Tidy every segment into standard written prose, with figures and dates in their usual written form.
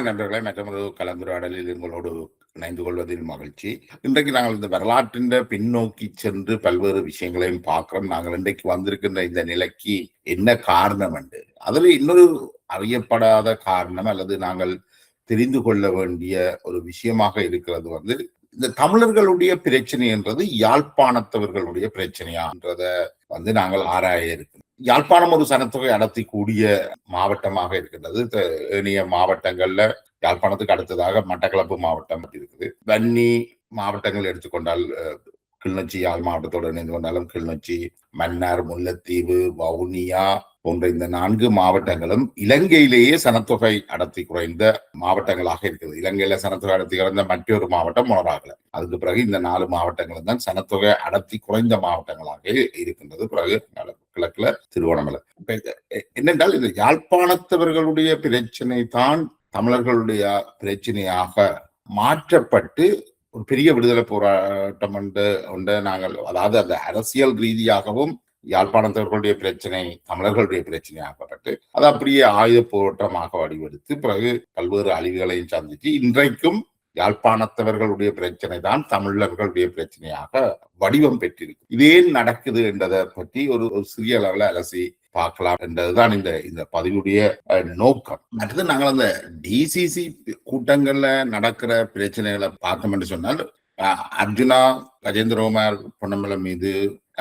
நண்பர்களை மற்றொரு கலந்துரையாடலில் உங்களோடு இணைந்து கொள்வதில் மகிழ்ச்சி. இன்றைக்கு நாங்கள் இந்த வரலாற்றின் பின்னோக்கி சென்று பல்வேறு விஷயங்களையும் பார்க்கிறோம். நாங்கள் இன்றைக்கு வந்திருக்கின்ற இந்த நிலைக்கு என்ன காரணம் என்று அதில் இன்னொரு அறியப்படாத காரணம் அல்லது நாங்கள் தெரிந்து கொள்ள வேண்டிய ஒரு விஷயமாக இருக்கிறது இந்த தமிழர்களுடைய பிரச்சனை என்றது யாழ்ப்பாணத்தவர்களுடைய பிரச்சனையான்றத நாங்கள் ஆராய இருக்கிறோம். யாழ்ப்பாணம் ஒரு சனத்தொகை அடர்த்தி கூடிய மாவட்டமாக இருக்கின்றது. ஏனைய மாவட்டங்கள்ல யாழ்ப்பாணத்துக்கு அடுத்ததாக மட்டக்களப்பு மாவட்டம் இருக்குது. வன்னி மாவட்டங்கள் எடுத்துக்கொண்டால் கிளிநொச்சி யாழ் மாவட்டத்தோடு இணைந்து கொண்டாலும் கிளிநொச்சி, மன்னார், முல்லைத்தீவு, வவுனியா போன்ற இந்த 4 மாவட்டங்களும் இலங்கையிலேயே சனத்தொகை அடர்த்தி குறைந்த மாவட்டங்களாக இருக்குது. இலங்கையில சனத்தொகை அடர்த்தி குறைந்த மற்றொரு மாவட்டம் மொனராகல. அதுக்கு பிறகு இந்த 4 மாவட்டங்களும் தான் சனத்தொகை அடர்த்தி குறைந்த மாவட்டங்களாக இருக்கின்றது. பிறகு கிழக்குல திருவோணமலை. என்னென்றால் இந்த யாழ்ப்பாணத்தவர்களுடைய பிரச்சனை தான் தமிழர்களுடைய பிரச்சனையாக மாற்றப்பட்டு ஒரு பெரிய விடுதலை போராட்டம் ஒன்று நாங்கள், அதாவது அந்த அரசியல் ரீதியாகவும் யாழ்ப்பாணத்தவர்களுடைய பிரச்சனை தமிழர்களுடைய பிரச்சனையாக்கப்பட்டு அது அப்படியே ஆயுத போராட்டமாக வடிவெடுத்து பிறகு பல்வேறு அழிவுகளையும் சந்தித்து இன்றைக்கும் யாழ்ப்பாணத்தவர்களுடைய பிரச்சனை தான் தமிழர்களுடைய பிரச்சனையாக வடிவம் பெற்றிருக்கு. இது ஏன் நடக்குது என்றதை பற்றி ஒரு சிறிய அளவில் அலசி பார்க்கலாம் என்றதுதான் இந்த பதிவுடைய நோக்கம். அடுத்து நாங்கள் அந்த டிசிசி கூட்டங்கள்ல நடக்கிற பிரச்சனைகளை பார்த்தோம் என்று சொன்னால், அர்ஜுனா கஜேந்திரகுமார் பொன்னமலை மீது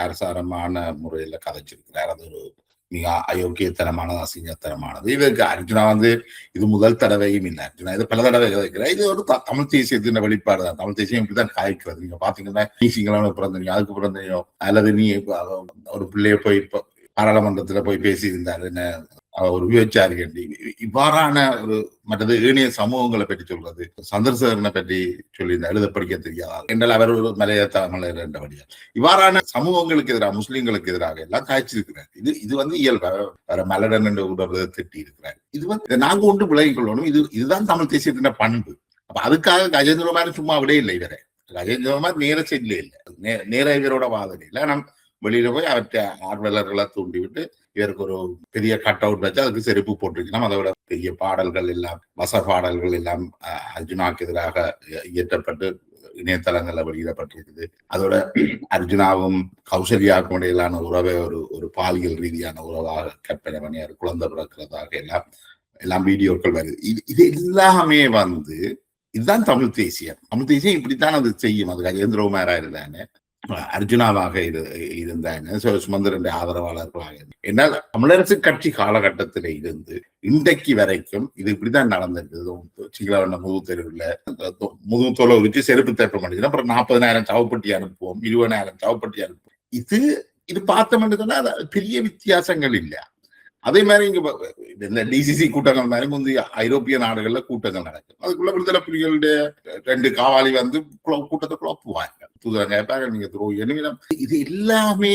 அரசாரமான முறையில கதைச்சிருக்கிறார். அது ஒரு மிக அயோக்கியத்தனமானது, அசிங்கத்தனமானது. இதற்கு அர்ஜுனா இது முதல் தடவையும் இல்லை. அர்ஜுனா இது பல தடவை கதைக்கிறார். இது ஒரு தமிழ் தேசியத்தின் வெளிப்பாடு தான். தமிழ் தேசியம் இப்படிதான் காய்க்கிறது. நீங்க பாத்தீங்கன்னா நீசிங்களான பிறந்தனையோ அதுக்கு பிறந்தனையோ அல்லது நீ ஒரு பிள்ளைய போய் பாராளுமன்றத்துல போய் பேசி இருந்தாரு ஒரு விபச்சாரி இவ்வாறான ஒரு மற்றது ஏனைய சமூகங்களை பற்றி சொல்றது, சந்திரசேகரனை பற்றி சொல்லியிருந்தார், எழுத படிக்க தெரியாது என்றால் அவர் ஒரு மலைய தமிழர் என்றபடியா இவ்வாறான சமூகங்களுக்கு எதிராக, முஸ்லிம்களுக்கு எதிராக எல்லாம் காய்ச்சிருக்கிறார். இது இயல்பா வேற மலடன் என்று உடம்பு திட்டி இருக்கிறார். இது நாங்க ஒன்று விலகிக் கொள்ளணும். இதுதான் தமிழ் தேசியத்தின் பண்பு. அப்ப அதுக்காக கஜேந்திரகுமார் சும்மா விட இல்லை. இவரை கஜேந்திரகுமார் நேர செய்யல இல்லை, நேர இவரோட வாதனை இல்லை. நாம் வெளியில போய் அவற்றை ஆர்வலர்களை தூண்டி விட்டு இவருக்கு ஒரு பெரிய கட் அவுட் வச்சு அதுக்கு செருப்பு போட்டிருக்கலாம். அதோட பெரிய பாடல்கள் எல்லாம், வச பாடல்கள் எல்லாம் அர்ஜுனாவுக்கு எதிராக இயற்றப்பட்டு இணையதளங்கள்ல வெளியிடப்பட்டிருக்குது. அதோட அர்ஜுனாவும் கௌசல்யாவுக்கும் இடையிலான உறவை ஒரு பாலியல் ரீதியான உறவாக கற்பனை பண்ணி குழந்தை பிறக்கிறதாக எல்லாம் வீடியோக்கள் வருது. இது எல்லாமே இதுதான் தமிழ் தேசியம். தமிழ் தேசியம் இப்படித்தான் அது செய்யும். அது கஜேந்திரகுமாரா இருந்தானே, அர்ஜுனாவாக இருந்தாங்க, சுமந்திரன் ஆதரவாளர்களாக. என்னால் தமிழரசு கட்சி காலகட்டத்தில இருந்து இன்றைக்கு வரைக்கும் இது இப்படிதான் நடந்திருக்குது. சிங்களவண்ண முது தெருவில் முது தோலை உரிச்சு செருப்பு தேப்ப மாட்டேங்குது. அப்புறம் 40,000 சவப்பட்டி அனுப்புவோம், 20,000 சவப்பட்டி அனுப்புவோம். இது பார்த்தோம்னு சொன்னா பெரிய வித்தியாசங்கள் இல்லை. அதே மாதிரி இந்த டிசிசி கூட்டங்கள் மாதிரி முந்தைய ஐரோப்பிய நாடுகள்ல கூட்டங்கள் நடக்கும். அதுக்குள்ள விடுதலை புலிகளுடைய 2 காவாலி கூட்டத்தை குழப்புவாங்க, தூதரங்க கேட்பாங்க, நீங்க துரோகியம். இது எல்லாமே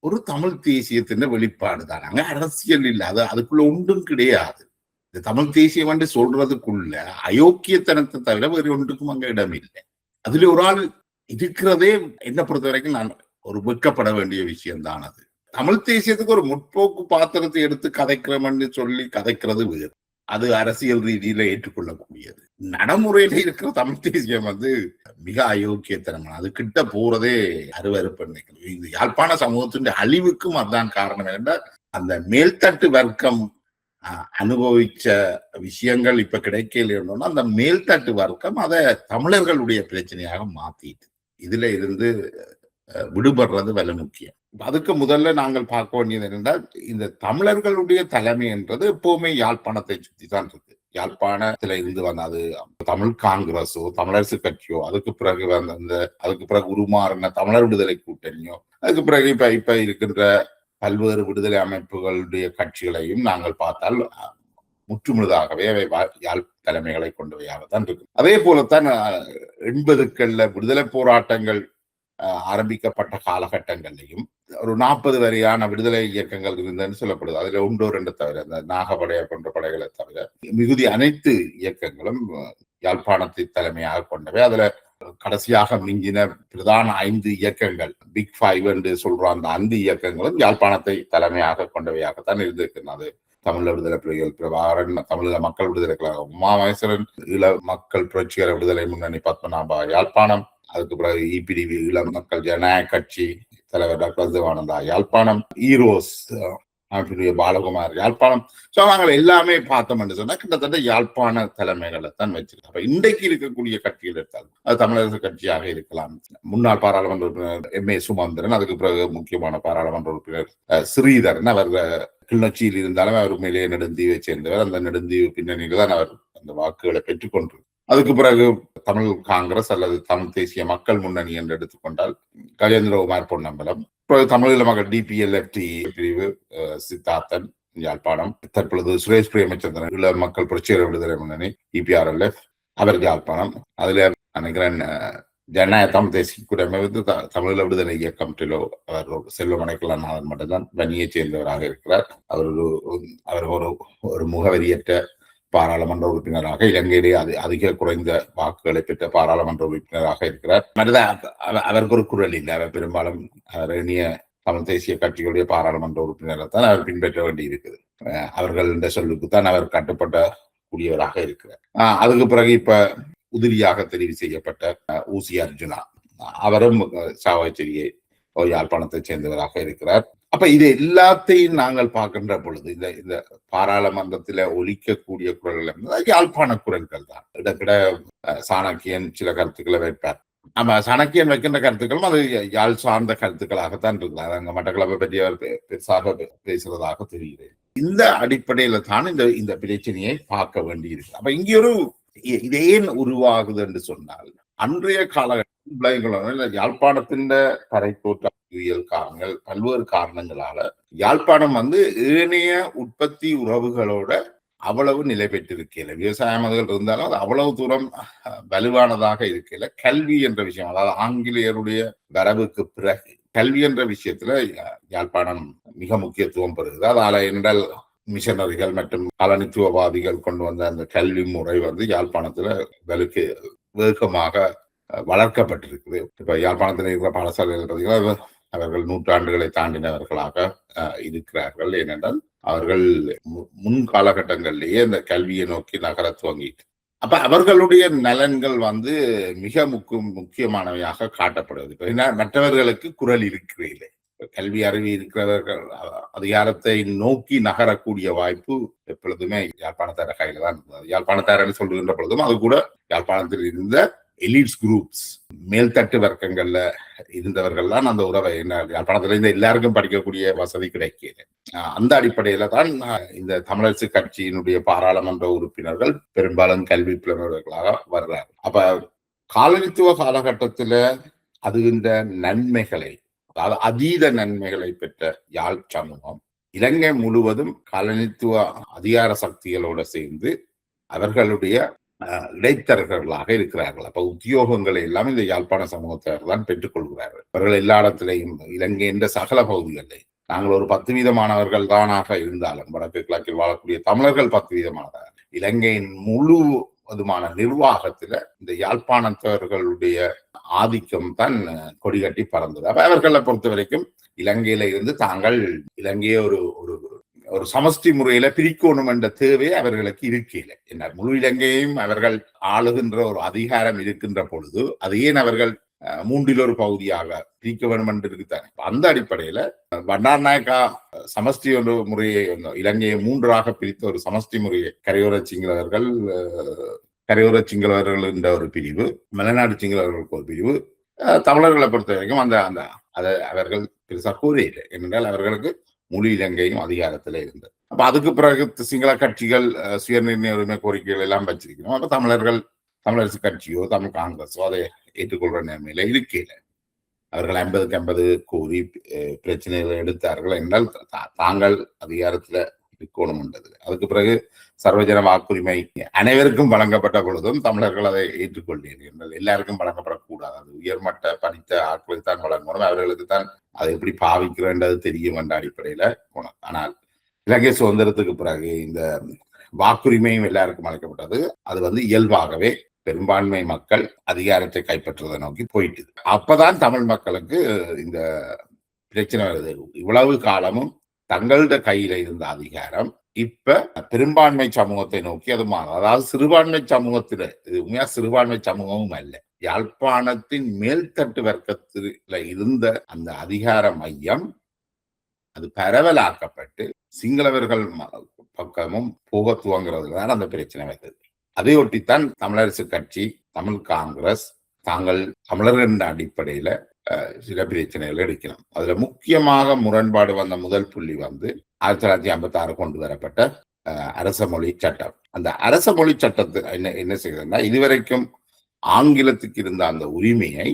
ஒரு தமிழ் தேசியத்தின் வெளிப்பாடு தான். அங்க அரசியல் இல்லை, அதுக்குள்ள ஒன்றும் கிடையாது. இந்த தமிழ் தேசியம் சொல்றதுக்குள்ள அயோக்கியத்தனத்தை தவிர வேறு ஒன்றுக்கும் அங்க இடம் இல்லை. அதுல ஒரு ஆள் இருக்கிறதே என்னை பொறுத்த வரைக்கும் நான் ஒரு வெட்கப்பட வேண்டிய விஷயம் தான். அது தமிழ் தேசியத்துக்கு ஒரு முற்போக்கு பாத்திரத்தை எடுத்து கதைக்கிறோம்னு சொல்லி கதைக்கிறது வேறு. அது அரசியல் ரீதியில ஏற்றுக்கொள்ளக்கூடியது. நடைமுறையில இருக்கிற தமிழ் தேசியம் மிக அயோக்கியத்தனமான, அது கிட்ட போறதே அருவருப்பு நினைக்கிறது. இந்த யாழ்ப்பாண சமூகத்தின் அழிவுக்கும் அதுதான் காரணம். என்றால் அந்த மேல்தட்டு வர்க்கம் அனுபவிச்ச விஷயங்கள் இப்ப கிடைக்கல. அந்த மேல்தட்டு வர்க்கம் அதை தமிழர்களுடைய பிரச்சனையாக மாத்திட்டு இதுல இருந்து விடுபடுறது வலை முக்கியம். அதுக்கு முதல்ல நாங்கள் பார்க்க வேண்டியது என்னென்றால், இந்த தமிழர்களுடைய தலைமை என்றது எப்பவுமே யாழ்ப்பாணத்தை சுத்தி தான் இருக்கு. யாழ்ப்பாணத்துல இருந்து அது தமிழ் காங்கிரஸோ தமிழரசு கட்சியோ, அதுக்கு பிறகு அதுக்கு பிறகு உருமாறின தமிழர் விடுதலை கூட்டணியோ, அதுக்கு பிறகு இப்ப இருக்கின்ற பல்வேறு விடுதலை அமைப்புகளுடைய கட்சிகளையும் நாங்கள் பார்த்தால் முற்றுமுழுதாகவே அவை யாழ் தலைமைகளை கொண்டவையாகத்தான் இருக்கு. அதே போலத்தான் 80களில் விடுதலை போராட்டங்கள் ஆரம்பிக்கப்பட்ட காலகட்டங்களிலையும் ஒரு 40 வரையான விடுதலை இயக்கங்கள் இருந்ததுன்னு சொல்லப்படுது. அதுல 1-2 தவிர, இந்த நாகப்படையை போன்ற படைகளை தவிர மிகுதி அனைத்து இயக்கங்களும் யாழ்ப்பாணத்தை தலைமையாக கொண்டவை. அதுல கடைசியாக மிஞ்சின பிரதான 5 இயக்கங்கள், பிக் 5 என்று சொல்ற அந்த 5 இயக்கங்களும் யாழ்ப்பாணத்தை தலைமையாக கொண்டவையாகத்தான் இருந்திருக்கிறது. தமிழ் விடுதலை புலிகள், பிரபாகரன் தமிழக மக்கள் விடுதலை கழகம், உமாமகேஸ்வரன் ஈழ மக்கள் புரட்சிகர விடுதலை முன்னணி பத்மநாபா யாழ்ப்பாணம், அதுக்கு பிறகு இபிடிவி ஈழ மக்கள் ஜனநாயக கட்சி தலைவர் டாக்டர் தேவானந்தா யாழ்ப்பாணம், ஈரோஸ் பாலகுமார் யாழ்ப்பாணம். சோ நாங்கள் எல்லாமே பார்த்தோம்னு சொன்னா கிட்டத்தட்ட யாழ்ப்பாண தலைமைகளை தான் வச்சிருக்கோம். அப்ப இன்றைக்கு இருக்கக்கூடிய கட்சிகள் எடுத்தால் அது தமிழரசு கட்சியாக இருக்கலாம், முன்னாள் பாராளுமன்ற உறுப்பினர் எம் ஏ சுமந்திரன், அதுக்கு பிறகு முக்கியமான பாராளுமன்ற உறுப்பினர் ஸ்ரீதரன். அவர் கிளிநொச்சியில் இருந்தாலும் அவர் உண்மையிலேயே நெடுந்தீவை சேர்ந்தவர். அந்த நெடுந்தீவு பின்னணியில் தான் அவர் அந்த வாக்குகளை பெற்றுக்கொண்டு, அதுக்கு பிறகு தமிழ் காங்கிரஸ் அல்லது தமிழ் தேசிய மக்கள் முன்னணி என்று எடுத்துக்கொண்டால் கஜேந்திரகுமார் பொன்னம்பலம், தமிழீழ மக்கள் டிபிஎல்எஃப்டி பிரிவு சித்தார்த்தன் யாழ்ப்பாணம், தற்பொழுது சுரேஷ் பிரேமச்சந்திரன் ஈழ மக்கள் புரட்சிகர விடுதலை முன்னணி இபிஆர்எல்எஃப் அவர் யாழ்ப்பாணம். அதுல நினைக்கிறேன் ஜனநாயக தமிழ் தேசிய கூட்டமைப்பு தமிழீழ விடுதலை இயக்கம் அவர் செல்வமனைக்கலாநாதன் மட்டும்தான் வன்னியை சேர்ந்தவராக இருக்கிறார். அவர் ஒரு முகவரியற்ற பாராளுமன்ற உறுப்பினராக இலங்கையிலே அதிக குறைந்த வாக்குகளை பெற்ற பாராளுமன்ற உறுப்பினராக இருக்கிறார். அவருக்கு ஒரு குரல் இல்லை. அவர் பெரும்பாலும் இனிய தமிழ் தேசிய கட்சிகளுடைய பாராளுமன்ற உறுப்பினரை தான் அவர் பின்பற்ற வேண்டி இருக்குது. அவர்கள் இந்த சொல்லுக்குத்தான் அவர் கட்டுப்பட்ட கூடியவராக இருக்கிறார். அதுக்கு பிறகு இப்ப உதிரியாக தெரிவு செய்யப்பட்ட ஊசி அர்ஜுனா, அவரும் சாவகச்சேரியை யாழ்ப்பாணத்தை சேர்ந்தவராக இருக்கிறார். அப்ப இது எல்லாத்தையும் நாங்கள் பார்க்கின்ற பொழுது இந்த பாராளுமன்றத்தில ஒலிக்கக்கூடிய குரல்கள் யாழ்ப்பாண குரல்கள் தான். இடக்கிட சாணக்கியன் சில கருத்துக்களை வைப்பார். ஆமா, சாணக்கியன் வைக்கின்ற கருத்துக்களும் அது யாழ் சார்ந்த கருத்துக்களாகத்தான் இருக்கிறார். அங்க மட்டக்களப்பை பற்றி அவர் பெருசாக பேசுறதாக தெரிகிறது. இந்த அடிப்படையில தான் இந்த பிரச்சனையை பார்க்க வேண்டி இருக்கு. அப்ப இங்க இது ஏன் உருவாகுது என்று சொன்னால், அன்றைய காலகட்டத்தில் யாழ்ப்பாணத்தின் தரைத்தோற்றவியல் காரணங்கள், பல்வேறு காரணங்களால யாழ்ப்பாணம் ஏனைய உற்பத்தி உறவுகளோட அவ்வளவு நிலை பெற்றிருக்கல. விவசாயங்கள் இருந்தாலும் அது அவ்வளவு தூரம் வலுவானதாக இருக்கல. கல்வி என்ற விஷயம், அதாவது ஆங்கிலேயருடைய வரவுக்கு பிறகு கல்வி என்ற விஷயத்துல யாழ்ப்பாணம் மிக முக்கியத்துவம் பெறுகிறது. அதால என்றால் மிஷனரிகள் மற்றும் காலனித்துவவாதிகள் கொண்டு வந்த அந்த கல்வி முறை யாழ்ப்பாணத்துல வேகமாக வளர்க்கப்பட்டிருக்குது. இப்ப யாழ்ப்பாணத்தில் இருக்கிற பாடசாலைகள் பார்த்தீங்கன்னா அவர்கள் நூற்றாண்டுகளை தாண்டினவர்களாக இருக்கிறார்கள். ஏனென்றால் அவர்கள் முன் காலகட்டங்களிலேயே இந்த கல்வியை நோக்கி நகர துவங்கிட்டு, அப்ப அவர்களுடைய நலன்கள் மிக முக்கியமானவையாக காட்டப்படுவது. இப்ப மற்றவர்களுக்கு குரல் இருக்கிறது. கல்வி அறிவு இருக்கிறவர்கள் அதிகாரத்தை நோக்கி நகரக்கூடிய வாய்ப்பு எப்பொழுதுமே யாழ்ப்பாணத்தார கையில தான் இருந்தது. யாழ்ப்பாணத்தாரன்னு சொல்லுகின்ற பொழுதும் அது கூட யாழ்ப்பாணத்தில் இருந்த எலிட்ஸ் குரூப்ஸ், மேல்தட்டு வர்க்கங்கள்ல இருந்தவர்கள் தான் அந்த உறவை யாழ்ப்பாணத்துல இருந்து எல்லாருக்கும் படிக்கக்கூடிய வசதி கிடைக்கிறது. அந்த அடிப்படையில தான் இந்த தமிழரசு கட்சியினுடைய பாராளுமன்ற உறுப்பினர்கள் பெரும்பாலும் கல்வி புலவர்களாக வர்றாங்க. அப்ப காலனித்துவ காலகட்டத்துல அதுகின்ற நன்மைகளை, அதாவது அதீத நன்மைகளை பெற்ற யாழ் சமூகம் இலங்கை முழுவதும் காலனித்துவ அதிகார சக்திகளோட சேர்ந்து அவர்களுடைய இடைத்தரகர்களாக இருக்கிறார்கள். அப்ப உத்தியோகங்களை எல்லாம் இந்த யாழ்ப்பாண சமூகத்தினர் தான் பெற்றுக் கொள்கிறார்கள். அவர்கள் எல்லா இடத்திலையும் இலங்கை என்ற சகல பகுதிகளில் நாங்கள் ஒரு 10% தானாக இருந்தாலும் வடக்கு கிழக்கில் வாழக்கூடிய தமிழர்கள் 10% இலங்கையின் முழுவதுமான நிர்வாகத்துல இந்த யாழ்ப்பாணத்தவர்களுடைய ஆதிக்கம் தான் கொடிகட்டி பறந்தது. அப்ப அவர்களை பொறுத்த வரைக்கும் இலங்கையில இருந்து தாங்கள் இலங்கையை ஒரு சமஷ்டி முறையில பிரிக்கணும் என்ற தேவை அவர்களுக்கு இருக்கையில. என்ன முழு இலங்கையையும் அவர்கள் ஆளுகின்ற ஒரு அதிகாரம் இருக்கின்ற பொழுது அது ஏன் அவர்கள் 1/3 பகுதியாக பிரிக்க வேண்டும் என்று இருக்குத்தானே. அந்த அடிப்படையில பண்டார் நாயக்கா சமஷ்டி ஒரு முறையை, இலங்கையை 3ஆக பிரித்த ஒரு சமஷ்டி முறையை கரையோர சிங்களவர்கள் என்ற ஒரு பிரிவு, மலைநாடு சிங்களவர்களுக்கு ஒரு பிரிவு, தமிழர்களை பொறுத்த வரைக்கும் அதை அவர்கள் பெருசா கூறியில்லை. ஏனென்றால் அவர்களுக்கு முழு இலங்கையும் அதிகாரத்துல இருந்தது. அப்ப அதுக்கு பிறகு சிங்கள கட்சிகள் சுயநிர்ணய உரிமை கோரிக்கைகள் எல்லாம் வச்சிருக்கணும். அப்ப தமிழரசு கட்சியோ தமிழ் காங்கிரஸோ அதை ஏற்றுக்கொள்ற நிலைமையில இருக்கையில அவர்கள் 50-50 கூறி பிரச்சனைகளை எடுத்தார்கள் என்றால் தாங்கள் அதிகாரத்துல இருக்கணும் என்றது. அதுக்கு பிறகு சர்வஜன வாக்குரிமை அனைவருக்கும் வழங்கப்பட்ட பொழுதும் தமிழர்கள் அதை ஏற்றுக்கொள்கிறீர்கள் என்றால் எல்லாருக்கும் வழங்கப்படக்கூடாது. அது உயர்மட்ட படித்த ஆட்களுக்கு தான் வழங்கணும், அவர்களுக்கு தான் அதை எப்படி பாவிக்கிறோன்றது தெரியும் என்ற அடிப்படையில போனது. ஆனால் இலங்கை சுதந்திரத்துக்கு பிறகு இந்த வாக்குரிமையும் எல்லாருக்கும் அளிக்கப்பட்டது. அது இயல்பாகவே பெரும்பான்மை மக்கள் அதிகாரத்தை கைப்பற்றுவதை நோக்கி போயிட்டு, அப்பதான் தமிழ் மக்களுக்கு இந்த பிரச்சனை வருது. இவ்வளவு காலமும் தங்களோட கையில இருந்த அதிகாரம் இப்ப பெரும்பான்மை சமூகத்தை நோக்கி அது மாறும். அதாவது சிறுபான்மை சமூகத்தில இது உண்மையா சிறுபான்மை சமூகமும் அல்ல. யாழ்ப்பாணத்தின் மேல்தட்டு வர்க்கத்தில இருந்த அந்த அதிகார மையம் அது பரவலாக்கப்பட்டு சிங்களவர்கள் பக்கமும் போக துவங்குறதுதான் அந்த பிரச்சனை வந்தது. அதையொட்டித்தான் தமிழரசு கட்சி, தமிழ் காங்கிரஸ் தாங்கள் தமிழர்கள் என்ற அடிப்படையில சில பிரச்சனைகள் எடுக்கணும். அதுல முக்கியமாக முரண்பாடு வந்த முதல் புள்ளி 1956 கொண்டு வரப்பட்ட அரச மொழி சட்டம். அந்த அரச மொழி சட்டத்தை என்ன செய்யறதுன்னா, இதுவரைக்கும் ஆங்கிலத்துக்கு இருந்த அந்த உரிமையை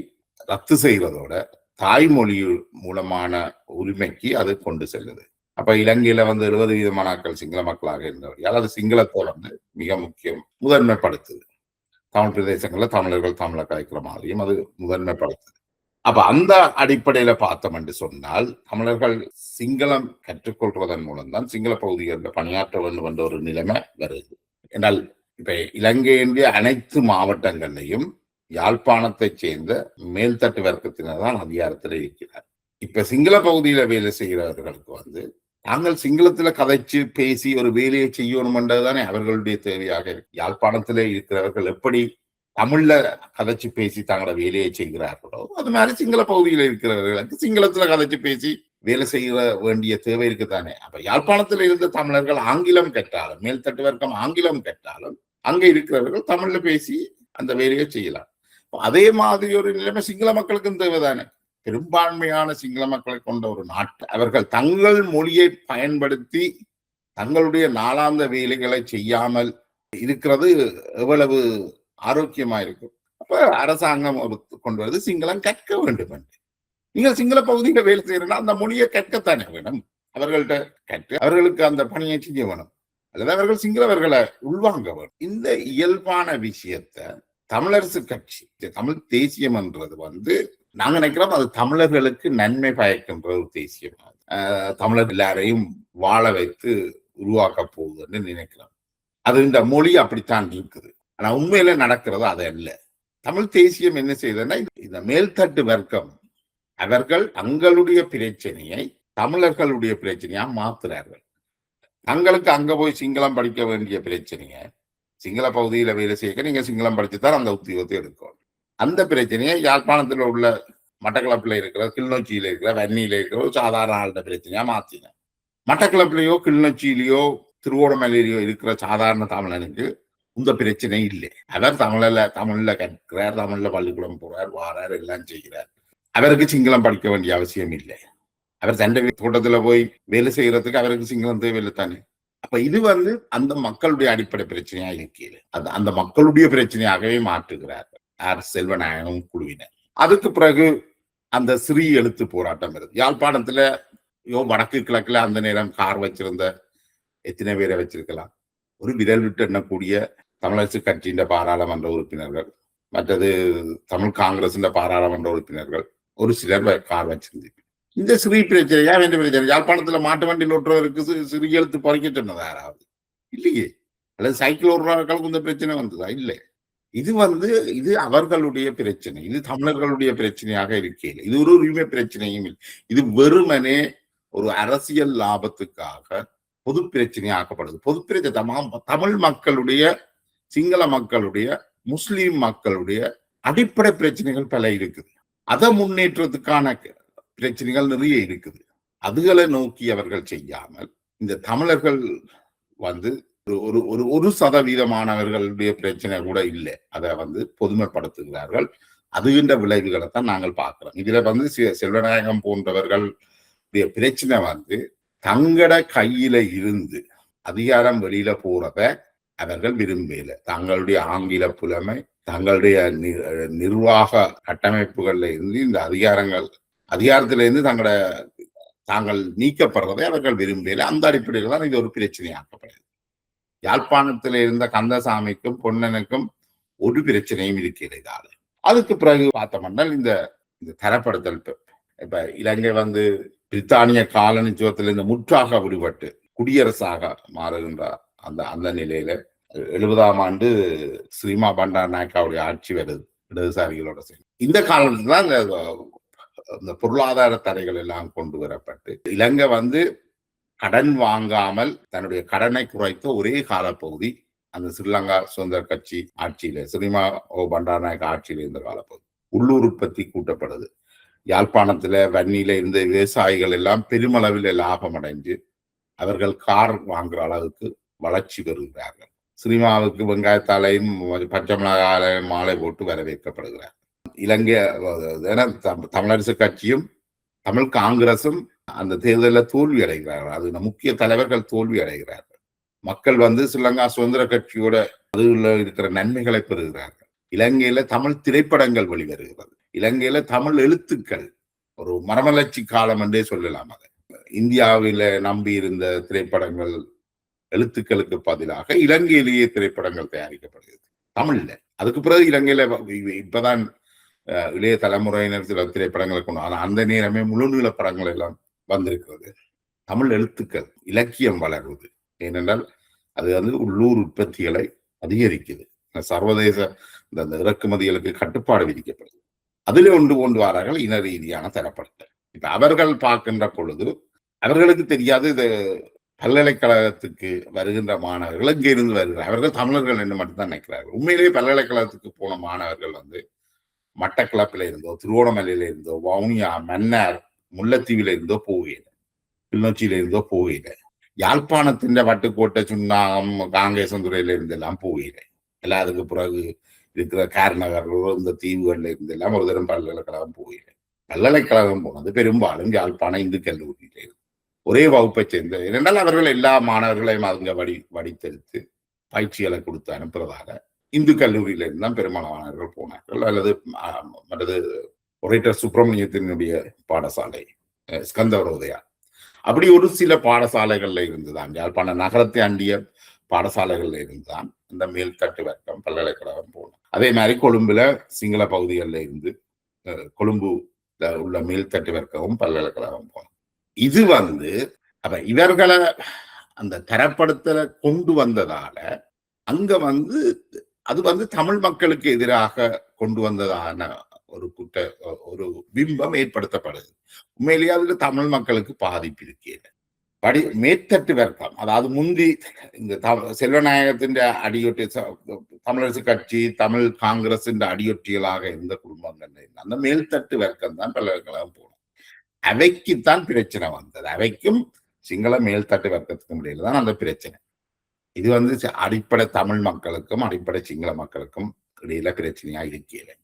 ரத்து செய்வதோட தாய்மொழி மூலமான உரிமைக்கு அது கொண்டு செல்லுது. அப்ப இலங்கையில 70% மக்கள் சிங்கள மக்களாக இருந்தவர்கள் அது சிங்களத்தை மிக முக்கியம் முதன்மைப்படுத்துது. தமிழ் பிரதேசங்கள்ல தமிழர்கள் தமிழை கலைக்கிற மாதிரியும் அது முதன்மைப்படுத்துது. அப்ப அந்த அடிப்படையில பார்த்தோம் என்று சொன்னால், தமிழர்கள் சிங்களம் கற்றுக்கொள்வதன் மூலம் தான் சிங்கள பகுதிகளில் பணியாற்ற வேண்டும் என்ற ஒரு நிலைமை வருது. என்றால் இப்ப இலங்கையினுடைய அனைத்து மாவட்டங்கள்லையும் யாழ்ப்பாணத்தை சேர்ந்த மேல்தட்டு வர்க்கத்தினர் தான் அதிகாரத்தில் இருக்கிறார். இப்ப சிங்கள பகுதியில வேலை செய்கிறவர்களுக்கு தாங்கள் சிங்களத்துல கதைச்சு பேசி ஒரு வேலையை செய்யணும் என்றதுதானே அவர்களுடைய தேவையாக இருக்கு. யாழ்ப்பாணத்திலே இருக்கிறவர்கள் எப்படி தமிழ்ல கதைச்சு பேசி தங்களோட வேலையை செய்கிறார்களோ அது மாதிரி சிங்கள பகுதியில் இருக்கிறவர்களுக்கு சிங்களத்துல கதைச்சு பேசி வேலை செய்ய வேண்டிய தேவை இருக்குதானே. அப்ப யாழ்ப்பாணத்தில் இருந்த தமிழர்கள் ஆங்கிலம் கற்றாலும், மேல்தட்டு வர்க்கம் ஆங்கிலம் கற்றாலும், அங்க இருக்கிறவர்கள் தமிழ்ல பேசி அந்த வேலையை செய்யலாம். அதே மாதிரி ஒரு நிலைமை சிங்கள மக்களுக்கும் தேவைதானே. பெரும்பான்மையான சிங்கள மக்களை கொண்ட ஒரு நாட்டு அவர்கள் தங்கள் மொழியை பயன்படுத்தி தங்களுடைய நாளாந்த வேலைகளை செய்யாமல் இருக்கிறது எவ்வளவு ஆரோக்கியமா இருக்கும். அப்ப அரசாங்கம் கொண்டு வருது சிங்களம் கற்க வேண்டும் என்று. நீங்கள் சிங்கள பகுதியில வேலை செய்யறதுன்னா அந்த மொழியை கற்கத்தானே வேணும். அவர்கள்ட்ட கற்று அவர்களுக்கு அந்த பணியை செய்ய வேணும், அல்லது அவர்கள் சிங்களவர்களை உள்வாங்க வேணும். இந்த இயல்பான விஷயத்த தமிழரசு கட்சி, தமிழ் தேசியம் என்றது நாங்க நினைக்கிறோம் அது தமிழர்களுக்கு நன்மை பயக்கின்ற ஒரு தேசியம். தமிழர் எல்லாரையும் வாழ வைத்து உருவாக்க போகுதுன்னு நினைக்கிறோம். அது இந்த மொழி அப்படித்தான் இருக்குது. ஆனா உண்மையில நடக்கிறது அது அல்ல. தமிழ் தேசியம் என்ன செய்யுதுன்னா, இந்த மேல்தட்டு வர்க்கம் அவர்கள் தங்களுடைய பிரச்சனையை தமிழர்களுடைய பிரச்சனையா மாத்துறார்கள். தங்களுக்கு அங்க போய் சிங்களம் படிக்க வேண்டிய பிரச்சனையை சிங்கள பகுதியில வேலை செய்ய நீங்க சிங்களம் படிச்சுதான் அந்த உத்தியோகத்தை எடுக்கணும். அந்த பிரச்சனையை யாழ்ப்பாணத்தில் உள்ள மட்டக்களப்பில் இருக்கிற, கிளிநொச்சியில இருக்கிற, வன்னியில இருக்கிற ஒரு சாதாரண ஆளுட பிரச்சனையா மாத்தின. மட்டக்களப்பிலேயோ கிளிநொச்சியிலேயோ திருவோணமலையிலயோ இருக்கிற சாதாரண தமிழனுக்கு இந்த பிரச்சனை இல்லை. அவர் தமிழ்ல கற்கிறார், தமிழ்ல பள்ளிக்கூடம் போறார், வாரார், எல்லாம் செய்கிறார். அவருக்கு சிங்களம் படிக்க வேண்டிய அவசியம் இல்லை. அவர் தண்டை தோட்டத்துல போய் வேலை செய்யறதுக்கு அவருக்கு சிங்களம் தேவையில்லை தானே. அப்ப இது அந்த மக்களுடைய அடிப்படை பிரச்சனையா இருக்கிறது. அந்த மக்களுடைய பிரச்சனையாகவே மாற்றுகிறார்கள் யார்? செல்வநாயகம் குழுவினர். அதுக்கு பிறகு அந்த சிறிய எழுத்து போராட்டம் வருது. யாழ்ப்பாணத்துல வடக்கு கிழக்குல அந்த நேரம் கார் வச்சிருந்த எத்தனை பேரை வச்சிருக்கலாம்? ஒரு விரல் விட்டு எண்ணக்கூடிய தமிழரசு கட்சியின் பாராளுமன்ற உறுப்பினர்கள், மற்றது தமிழ் காங்கிரசின் பாராளுமன்ற உறுப்பினர்கள், ஒரு சிலர் கார் வச்சிருந்து. இந்த சிறிய பிரச்சனையா வேண்டிய பிரச்சனை யாழ்ப்பாணத்துல மாட்டு வண்டியில் ஓட்டுறவருக்கு சிறிய எழுத்து பறிக்க சொன்னதா யாராவது? இல்லையே. அல்லது சைக்கிள் ஓடுறவர்களுக்கு இந்த பிரச்சனை வந்ததா? இல்லை. இது இது அவர்களுடைய பிரச்சனை. இது தமிழர்களுடைய பிரச்சனையாக இருக்கையில் இது ஒரு உரிமை பிரச்சனையும் இல்லை. இது வெறுமனே ஒரு அரசியல் லாபத்துக்காக பொது பிரச்சனை ஆக்கப்படுது. பொது பிரச்சனை தமிழ் மக்களுடைய, சிங்கள மக்களுடைய, முஸ்லிம் மக்களுடைய அடிப்படை பிரச்சனைகள் பல இருக்குது. அதை முன்னேற்றத்துக்கான பிரச்சனைகள் நிறைய இருக்குது. அதுகளை நோக்கி அவர்கள் செய்யாமல் இந்த தமிழர்கள் ஒரு சதவீதமானவர்களுடைய பிரச்சனை கூட இல்லை. அதை பொதுமைப்படுத்துகிறார்கள். அதுகின்ற விளைவுகளை தான் நாங்கள் பார்க்கிறோம். இதுல செல்வநாயகம் போன்றவர்களுடைய பிரச்சனை தங்கட கையில இருந்து அதிகாரம் வெளியில போறத அவர்கள் விரும்பல. தங்களுடைய ஆங்கில புலமை, தங்களுடைய நிர்வாக கட்டமைப்புகள்ல இருந்து இந்த அதிகாரத்திலிருந்து தாங்கள் நீக்கப்படுறதை அவர்கள் விரும்பல. அந்த அடிப்படையில் தான் இது ஒரு பிரச்சனையாக்கப்படுது. யாழ்ப்பாணத்தில் இருந்த கந்தசாமிக்கும் பொன்னனுக்கும் ஒரு பிரச்சனையும் இருக்கிறது. அதுக்கு பிறகு பார்த்தோம்னா இந்த தரப்படுத்தல், இப்ப இலங்கை பிரித்தானிய காலனித்துவத்திலிருந்து முற்றாக விடுபட்டு குடியரசாக மாறுகின்ற அந்த நிலையில 70ஆம் ஆண்டு ஸ்ரீமா பண்டார் நாயக்காவுடைய ஆட்சி வருது இடதுசாரிகளோட சேர்ந்து. இந்த காலத்துல இந்த பொருளாதார தடைகள் எல்லாம் கொண்டு வரப்பட்டு இலங்கை கடன் வாங்காமல் தன்னுடைய கடனை குறைத்த ஒரே காலப்பகுதி அந்த ஸ்ரீலங்கா சுதந்திர கட்சி ஆட்சியில சிறிமா ஓ பண்டாரநாயக்க ஆட்சியில இருந்த காலப்பகுதி. உள்ளூர் உற்பத்தி கூட்டப்படுது. யாழ்ப்பாணத்துல வன்னியில இருந்த விவசாயிகள் எல்லாம் பெருமளவில் லாபம் அடைஞ்சு அவர்கள் கார் வாங்குற அளவுக்கு வளர்ச்சி பெறுகிறார்கள். சினிமாவுக்கு வெங்காயத்தாலையும் பச்சை மிளகாலையும் மாலை போட்டு வரவேற்கப்படுகிறார். இலங்கை தமிழரசு கட்சியும் தமிழ் காங்கிரசும் அந்த தேர்தலில் தோல்வி அடைகிறார்கள். அது முக்கிய தலைவர்கள் தோல்வி அடைகிறார்கள். மக்கள் ஸ்ரீலங்கா சுதந்திர கட்சியோட அதுல இருக்கிற நன்மைகளை பெறுகிறார்கள். இலங்கையில தமிழ் திரைப்படங்கள் வெளிவருகிறது. இலங்கையில தமிழ் எழுத்துக்கள் ஒரு மரமலர்ச்சி காலம் என்றே சொல்லலாம். அதை இந்தியாவில நம்பி இருந்த திரைப்படங்கள் எழுத்துக்களுக்கு பதிலாக இலங்கையிலேயே திரைப்படங்கள் தயாரிக்கப்படுகிறது தமிழ்ல. அதுக்கு பிறகு இலங்கையில இப்பதான் இளைய தலைமுறையினர் சில திரைப்படங்களை கொண்டு ஆனா அந்த நேரமே முழுநீள படங்கள் எல்லாம் வந்திருக்கிறது. தமிழ் எழுத்துக்கள் இலக்கியம் வளர்வது ஏனென்றால் அது உள்ளூர் உற்பத்திகளை அதிகரிக்குது. சர்வதேச இந்த இறக்குமதிகளுக்கு கட்டுப்பாடு விதிக்கப்படுது. அதிலே கொண்டு வரார்கள் இன ரீதியான தரப்படுத்தல். இப்ப அவர்கள் பார்க்கின்ற பொழுது அவர்களுக்கு தெரியாது இது பல்கலைக்கழகத்துக்கு வருகின்ற மாணவர்கள் இங்கே இருந்து வருகிறார் அவர்கள் தமிழர்கள் என்று மட்டும்தான் நினைக்கிறார்கள். உண்மையிலேயே பல்கலைக்கழகத்துக்கு போன மாணவர்கள் மட்டக்களப்பில இருந்தோ திருவோணமலையில இருந்தோ வவுனியா மன்னார் முல்லைத்தீவில இருந்தோ போகையில கிளிநொச்சியில இருந்தோ போகையில யாழ்ப்பாணத்தின் வட்டுக்கோட்டை சுண்ணாகம் காங்கேசந்துறையில இருந்தெல்லாம் போகையில எல்லாம் அதுக்கு பிறகு இருக்கிற கார்நகர் இந்த தீவுகள்ல இருந்து எல்லாம் ஒரு தரம் பல்கலைக்கழகம் போகையில பல்கலைக்கழகம் போனது பெரும்பாலும் யாழ்ப்பாணம் இந்து கல்லூரியில இருந்து ஒரே வகுப்பை சேர்ந்த இரண்டால் அவர்கள் எல்லா மாணவர்களையும் அவங்க வடித்தெடுத்து பயிற்சிகளை கொடுத்து அனுப்புறதாக இந்து கல்லூரியில இருந்தான் பெரும்பாலானவர்கள் போனார்கள். அல்லது மற்றது ஒரேட்டர் சுப்பிரமணியத்தினுடைய பாடசாலை ஸ்கந்தவரோதயா அப்படி ஒரு சில பாடசாலைகள்ல இருந்துதான் யாழ்ப்பாண நகரத்தை அண்டிய பாடசாலைகள்ல இருந்துதான் இந்த மேல்தட்டு வர்க்கம் பல்கலைக்கழகம் போனோம். அதே மாதிரி கொழும்புல சிங்கள பகுதிகளில் இருந்து கொழும்பு உள்ள மேல்தட்டு வர்க்கமும் பல்கலைக்கழகம் போனோம். இது அப்ப இவர்களை அந்த தரப்படுத்தலை கொண்டு வந்ததால அங்க அது தமிழ் மக்களுக்கு எதிராக கொண்டு வந்ததான ஒரு பிம்பம் ஏற்படுத்தப்படுது. உண்மையிலேயே அதுல தமிழ் மக்களுக்கு பாதிப்பு இருக்கிறது. மேற்தட்டு வர்க்கம் அதாவது முந்தி இந்த செல்வநாயகத்தின் அடியொட்டி தமிழரசு கட்சி தமிழ் காங்கிரஸ் அடியொட்டிகளாக இருந்த குடும்பங்கள் அந்த மேல்தட்டு வர்க்கம் தான் பல்கலைக்கழகம் போனோம். அவைக்குத்தான் பிரச்சனை வந்தது. அவைக்கும் சிங்கள மேல்தட்டு வர்க்கத்துக்கும் இடையில தான் அந்த பிரச்சனை. இது அடிப்படை தமிழ் மக்களுக்கும் அடிப்படை சிங்கள மக்களுக்கும் இடையில பிரச்சனையா இருக்கிறது.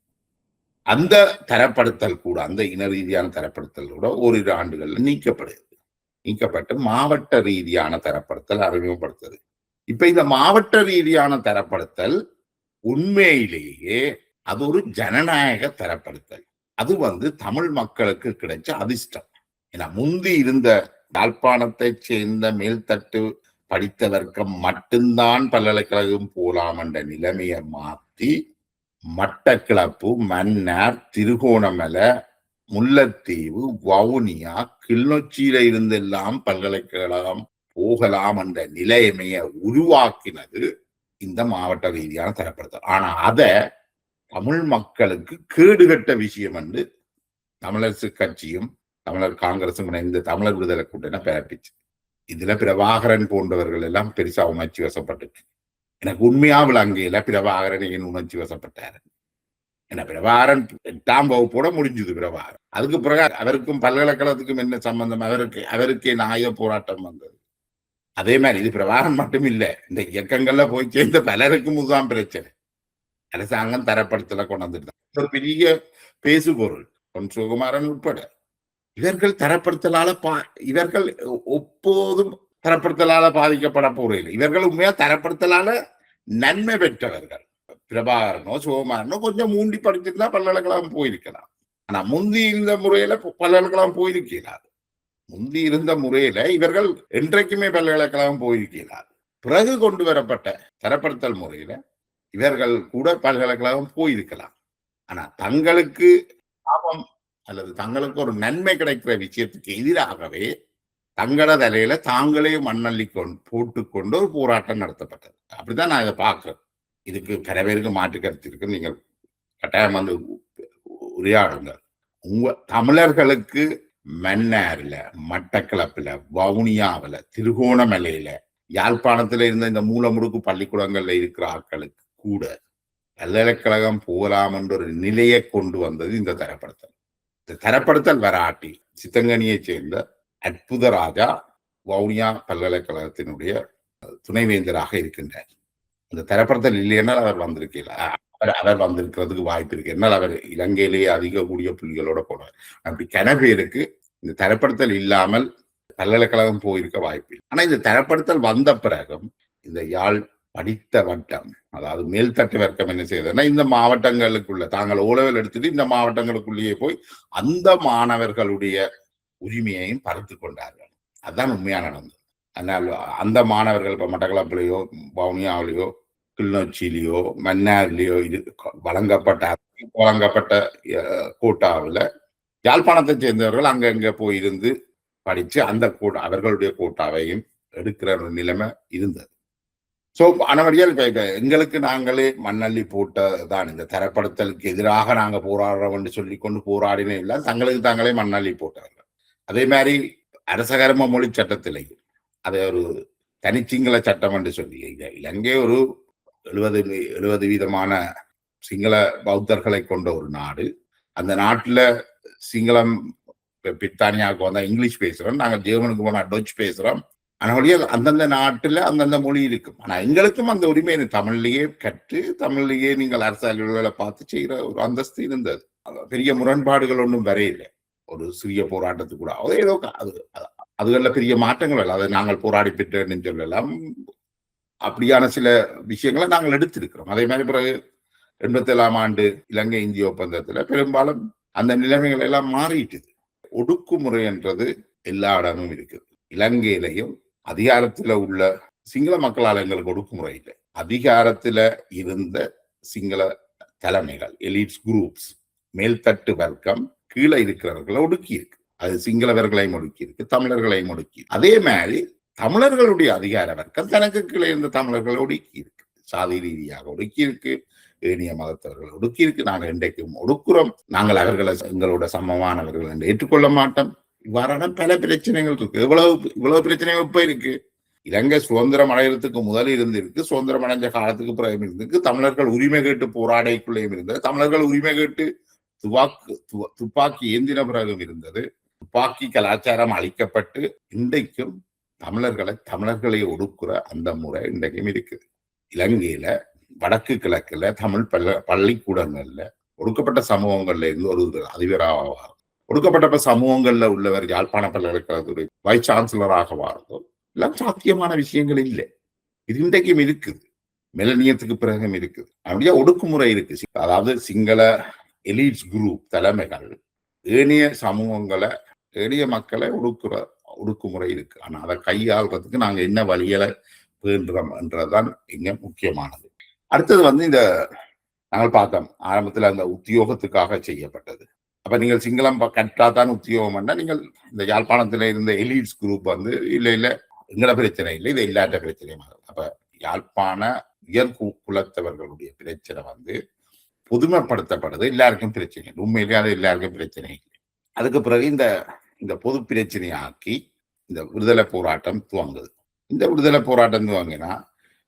அந்த தரப்படுத்தல் கூட அந்த இன ரீதியான தரப்படுத்தல் கூட ஓரிரு ஆண்டுகள்ல நீக்கப்பட்டு மாவட்ட ரீதியான தரப்படுத்தல் அறிமுகப்படுத்துது. இப்ப இந்த மாவட்ட ரீதியான தரப்படுத்தல் உண்மையிலேயே அது ஒரு ஜனநாயக தரப்படுத்தல். அது தமிழ் மக்களுக்கு கிடைச்ச அதிர்ஷ்டம். ஏன்னா முந்தி இருந்த யாழ்ப்பாணத்தை சேர்ந்த மேல்தட்டு படித்த வர்க்கம் மட்டும்தான் பல்கலைக்கழகம் போலாம் என்ற நிலைமையை மாற்றி மட்டக்களப்பு மன்னார் திருகோணமலை முல்லைத்தீவு வவுனியா கிளிநொச்சியில இருந்தெல்லாம் பல்கலைக்கழகம் போகலாம் என்ற நிலைமையை உருவாக்கினது இந்த மாவட்ட ரீதியான தரப்படுத்தல். ஆனா அதை தமிழ் மக்களுக்கு கேடுகட்ட விஷயம் என்று தமிழரசு கட்சியும் தமிழர் காங்கிரசும் இணைந்து தமிழர் விடுதலை கூட்டணி பிறப்பிச்சு. இதுல பிரபாகரன் போன்றவர்கள் எல்லாம் பெருசா உணர்ச்சி வசப்பட்டுச்சு. எனக்கு உண்மையா விளங்கையில பிரபாகரன் ஏன் உணர்ச்சி வசப்பட்டாரு? ஏன்னா பிரபாகரன் 8ஆம் வகுப்போட முடிஞ்சது பிரபாகரன். அதுக்கு பிறகு அவருக்கும் பல்கலைக்கழகத்துக்கும் என்ன சம்பந்தம்? அவருக்கே ஆயுத போராட்டம் வந்தது. அதே மாதிரி இது பிரபாகரன் மட்டும் இல்லை, இந்த இயக்கங்கள்ல போய் சேர்ந்த பலருக்கும் இதுதான் பிரச்சனை. அரசாங்கம் தரப்படுத்தல கொண்டு வந்துட்டாங்க. ஒரு பெரிய பேசு பொருள் பொன் சுகுமாரன் உட்பட இவர்கள் தரப்படுத்தலால இவர்கள் எப்போதும் தரப்படுத்தலால பாதிக்கப்பட போறதில்லை. இவர்கள் உண்மையா தரப்படுத்தலால நன்மை பெற்றவர்கள். பிரபாகரனோ சுகுமாரனோ கொஞ்சம் மூண்டி படிச்சிருந்தா பல்கலைக்கழகம் போயிருக்கலாம். ஆனா முந்தி இருந்த முறையில பல்கலைக்கழகம் போயிருக்கிறார். முந்தி இருந்த முறையில இவர்கள் என்றைக்குமே பல்கலைக்கழகம் போயிருக்கிறார். பிறகு கொண்டு வரப்பட்ட தரப்படுத்தல் முறையில இவர்கள் கூட பல்கலைக்கழகம் போயிருக்கலாம். ஆனா தங்களுக்கு லாபம் அல்லது தங்களுக்கு ஒரு நன்மை கிடைக்கிற விஷயத்துக்கு எதிராகவே தங்கள தலையில தாங்களே மண்ணள்ளி போட்டுக்கொண்டு ஒரு போராட்டம் நடத்தப்பட்டது. அப்படிதான் நான் இதை பார்க்கிறேன். இதுக்கு பல பேருக்கு மாற்று கருத்து இருக்கு. நீங்கள் கட்டாயம் உரையாடுங்க. தமிழர்களுக்கு மன்னார்ல, மட்டக்களப்புல, வவுனியாவில, திருகோணமலையில, யாழ்ப்பாணத்துல இருந்த இந்த மூலமுடுக்கு பள்ளிக்கூடங்கள்ல இருக்கிற ஆட்களுக்கு கூட பல்கலைக்கழகம் போகலாம் என்ற ஒரு நிலையை கொண்டு வந்தது இந்த தரப்படுத்தல். இந்த தரப்படுத்தல் வராட்டி சித்தங்கனியை சேர்ந்த அற்புத ராஜா வவுனியா பல்கலைக்கழகத்தினுடைய துணைவேந்தராக இருக்கின்றார். இந்த தரப்படுத்தல் இல்லையென்றால் அவர் வந்திருக்கிறார். அவர் வந்திருக்கிறதுக்கு வாய்ப்பு இருக்கு. என்னால் அவர் இலங்கையிலேயே அதிக கூடிய புள்ளிகளோட போனார். அப்படி கனவேருக்கு இந்த தரப்படுத்தல் இல்லாமல் பல்கலைக்கழகம் போயிருக்க வாய்ப்பு. ஆனா இந்த தரப்படுத்தல் வந்த பிறகும் இந்த யாழ் படித்த வட்டம், அதாவது மேல்தட்டு வர்க்கம் என்ன செய்யுதுன்னா, இந்த மாவட்டங்களுக்குள்ள தாங்கள் ஓலவல் எடுத்துட்டு இந்த மாவட்டங்களுக்குள்ளேயே போய் அந்த மாணவர்களுடைய உரிமையையும் பறித்து கொண்டார்கள். அதுதான் உண்மையான நடந்தது. அதனால் அந்த மாணவர்கள் இப்ப மட்டக்களப்பிலேயோ வவுனியாவிலேயோ கிளிநொச்சியிலேயோ மன்னார்லேயோ இது வழங்கப்பட்ட கோட்டாவில் யாழ்ப்பாணத்தை சேர்ந்தவர்கள் அங்கங்க போயிருந்து படிச்சு அந்த அவர்களுடைய கோட்டாவையும் எடுக்கிற ஒரு நிலைமை இருந்தது. சோ அனவடியால் இப்ப எங்களுக்கு நாங்களே மண்ணள்ளி போட்டதான் இந்த தரப்படுத்தலுக்கு எதிராக நாங்க போராடுறோம் என்று சொல்லி கொண்டு போராடினே இல்லை, தங்களுக்கு தாங்களே மண்ணள்ளி போட்டார்கள். அதே மாதிரி அரசகர்ம மொழி சட்டத்திலேயும் அதை ஒரு தனிச்சிங்கள சட்டம் என்று சொல்லி இலங்கை ஒரு 70% சிங்கள பௌத்தர்களை கொண்ட ஒரு நாடு. அந்த நாட்டுல சிங்களம் பிரித்தானியாவுக்கு வந்தா இங்கிலீஷ் பேசுறோம், நாங்க ஜெர்மனுக்கு போனா டச் பேசுறோம். ஆனால் அந்தந்த நாட்டுல அந்தந்த மொழி இருக்கும். ஆனா எங்களுக்கும் அந்த உரிமை தமிழ்லயே கற்று தமிழ்லயே நீங்கள் அரசாங்கங்களை பார்த்து செய்யற ஒரு அந்தஸ்து இருந்தது. பெரிய முரண்பாடுகள் ஒன்றும் வரையில்லை. ஒரு சிறிய போராட்டத்துக்கு கூட ஏதோ அதுகள்ல பெரிய மாற்றங்கள் இல்லை. அதை நாங்கள் போராடி பெற்றேன்னு சொல்லலாம். அப்படியான சில விஷயங்களை நாங்கள் எடுத்திருக்கிறோம். அதே மாதிரி பிறகு 87ஆம் ஆண்டு இலங்கை இந்திய ஒப்பந்தத்துல பெரும்பாலும் அந்த நிலைமைகள் எல்லாம் மாறிட்டுது. ஒடுக்குமுறை என்றது எல்லா இடமும் இருக்குது. இலங்கையிலையும் அதிகாரத்துல உள்ள சிங்கள மக்களால் எங்களுக்கு ஒடுக்குமுறை இல்லை. அதிகாரத்துல இருந்த சிங்கள தலைமைகள், எலிட்ஸ் குரூப்ஸ், மேல்தட்டு வர்க்கம் கீழே இருக்கிறவர்களை ஒடுக்கி இருக்கு. அது சிங்களவர்களையும் ஒடுக்கி இருக்கு, தமிழர்களையும் ஒடுக்கி. அதே மாதிரி தமிழர்களுடைய அதிகார வர்க்கம் தனக்கு கீழே இருந்த தமிழர்களை ஒடுக்கி இருக்கு. சாதி ரீதியாக ஒடுக்கி இருக்கு, ஏனைய மதத்தவர்கள் ஒடுக்கி இருக்கு. நாங்கள் இன்றைக்கும் ஒடுக்குறோம். நாங்கள் அவர்களை எங்களோட சமமானவர்கள் என்று ஏற்றுக்கொள்ள மாட்டோம். இவ்வாறான பல பிரச்சனைகள் இருக்கு. இவ்வளவு பிரச்சனைகள் இப்ப இருக்கு. இலங்கை சுதந்திரம் அடைகிறதுக்கு முதல் இருந்திருக்கு, சுதந்திரம் அடைஞ்ச காலத்துக்கு பிறகு இருந்திருக்கு. தமிழர்கள் உரிமை கேட்டு போராடைக்குள்ளேயும் இருந்தது. தமிழர்கள் உரிமை கேட்டு துப்பாக்கி ஏந்தின பிறகும் இருந்தது. துப்பாக்கி கலாச்சாரம் அழிக்கப்பட்டு இன்றைக்கும் தமிழர்களை ஒடுக்குற அந்த முறை இன்றைக்கும் இருக்குது. இலங்கையில வடக்கு கிழக்குல தமிழ் பள்ளிக்கூடங்கள்ல ஒடுக்கப்பட்ட சமூகங்கள்ல இருந்து ஒரு அதிபராக, ஒடுக்கப்பட்ட சமூகங்கள்ல உள்ளவர் யாழ்ப்பாண பல்கலைக்கழகத்துடைய வைஸ் சான்சலராக வாழ்ந்தோ எல்லாம் சாத்தியமான விஷயங்கள் இல்லை. இது இன்றைக்கும் இருக்குது, மிலனியத்துக்கு பிறகும் இருக்குது. அப்படியே ஒடுக்குமுறை இருக்கு. அதாவது சிங்கள எலிட்ஸ் குரூப் தலைமைகள் ஏனைய சமூகங்களை, ஏனைய மக்களை ஒடுக்குமுறை இருக்கு. ஆனா அதை கையாள்றதுக்கு நாங்க என்ன வழிகளை வேண்டுறோம் என்றதுதான் இங்க முக்கியமானது. அடுத்தது இந்த நாங்கள் பார்த்தோம் ஆரம்பத்துல அந்த உத்தியோகத்துக்காக செய்யப்பட்டது. அப்ப நீங்கள் சிங்களம் கற்றாதான் உத்தியோகம் பண்ணா, நீங்கள் இந்த யாழ்ப்பாணத்துல இருந்த எலிட்ஸ் குரூப் இல்ல எங்களை பிரச்சனை இல்லை, இது இல்லாத பிரச்சனையும். அப்ப யாழ்ப்பாண உயர் குலத்தவர்களுடைய பிரச்சனை பொதுமைப்படுத்தப்படுது. எல்லாருக்கும் பிரச்சனை, உண்மையிலே அது எல்லாருக்கும் பிரச்சனை இல்லை. அதுக்கு பிறகு இந்த பொது பிரச்சனையாக்கி இந்த விடுதலை போராட்டம் துவங்குது. இந்த விடுதலை போராட்டம் துவங்கினா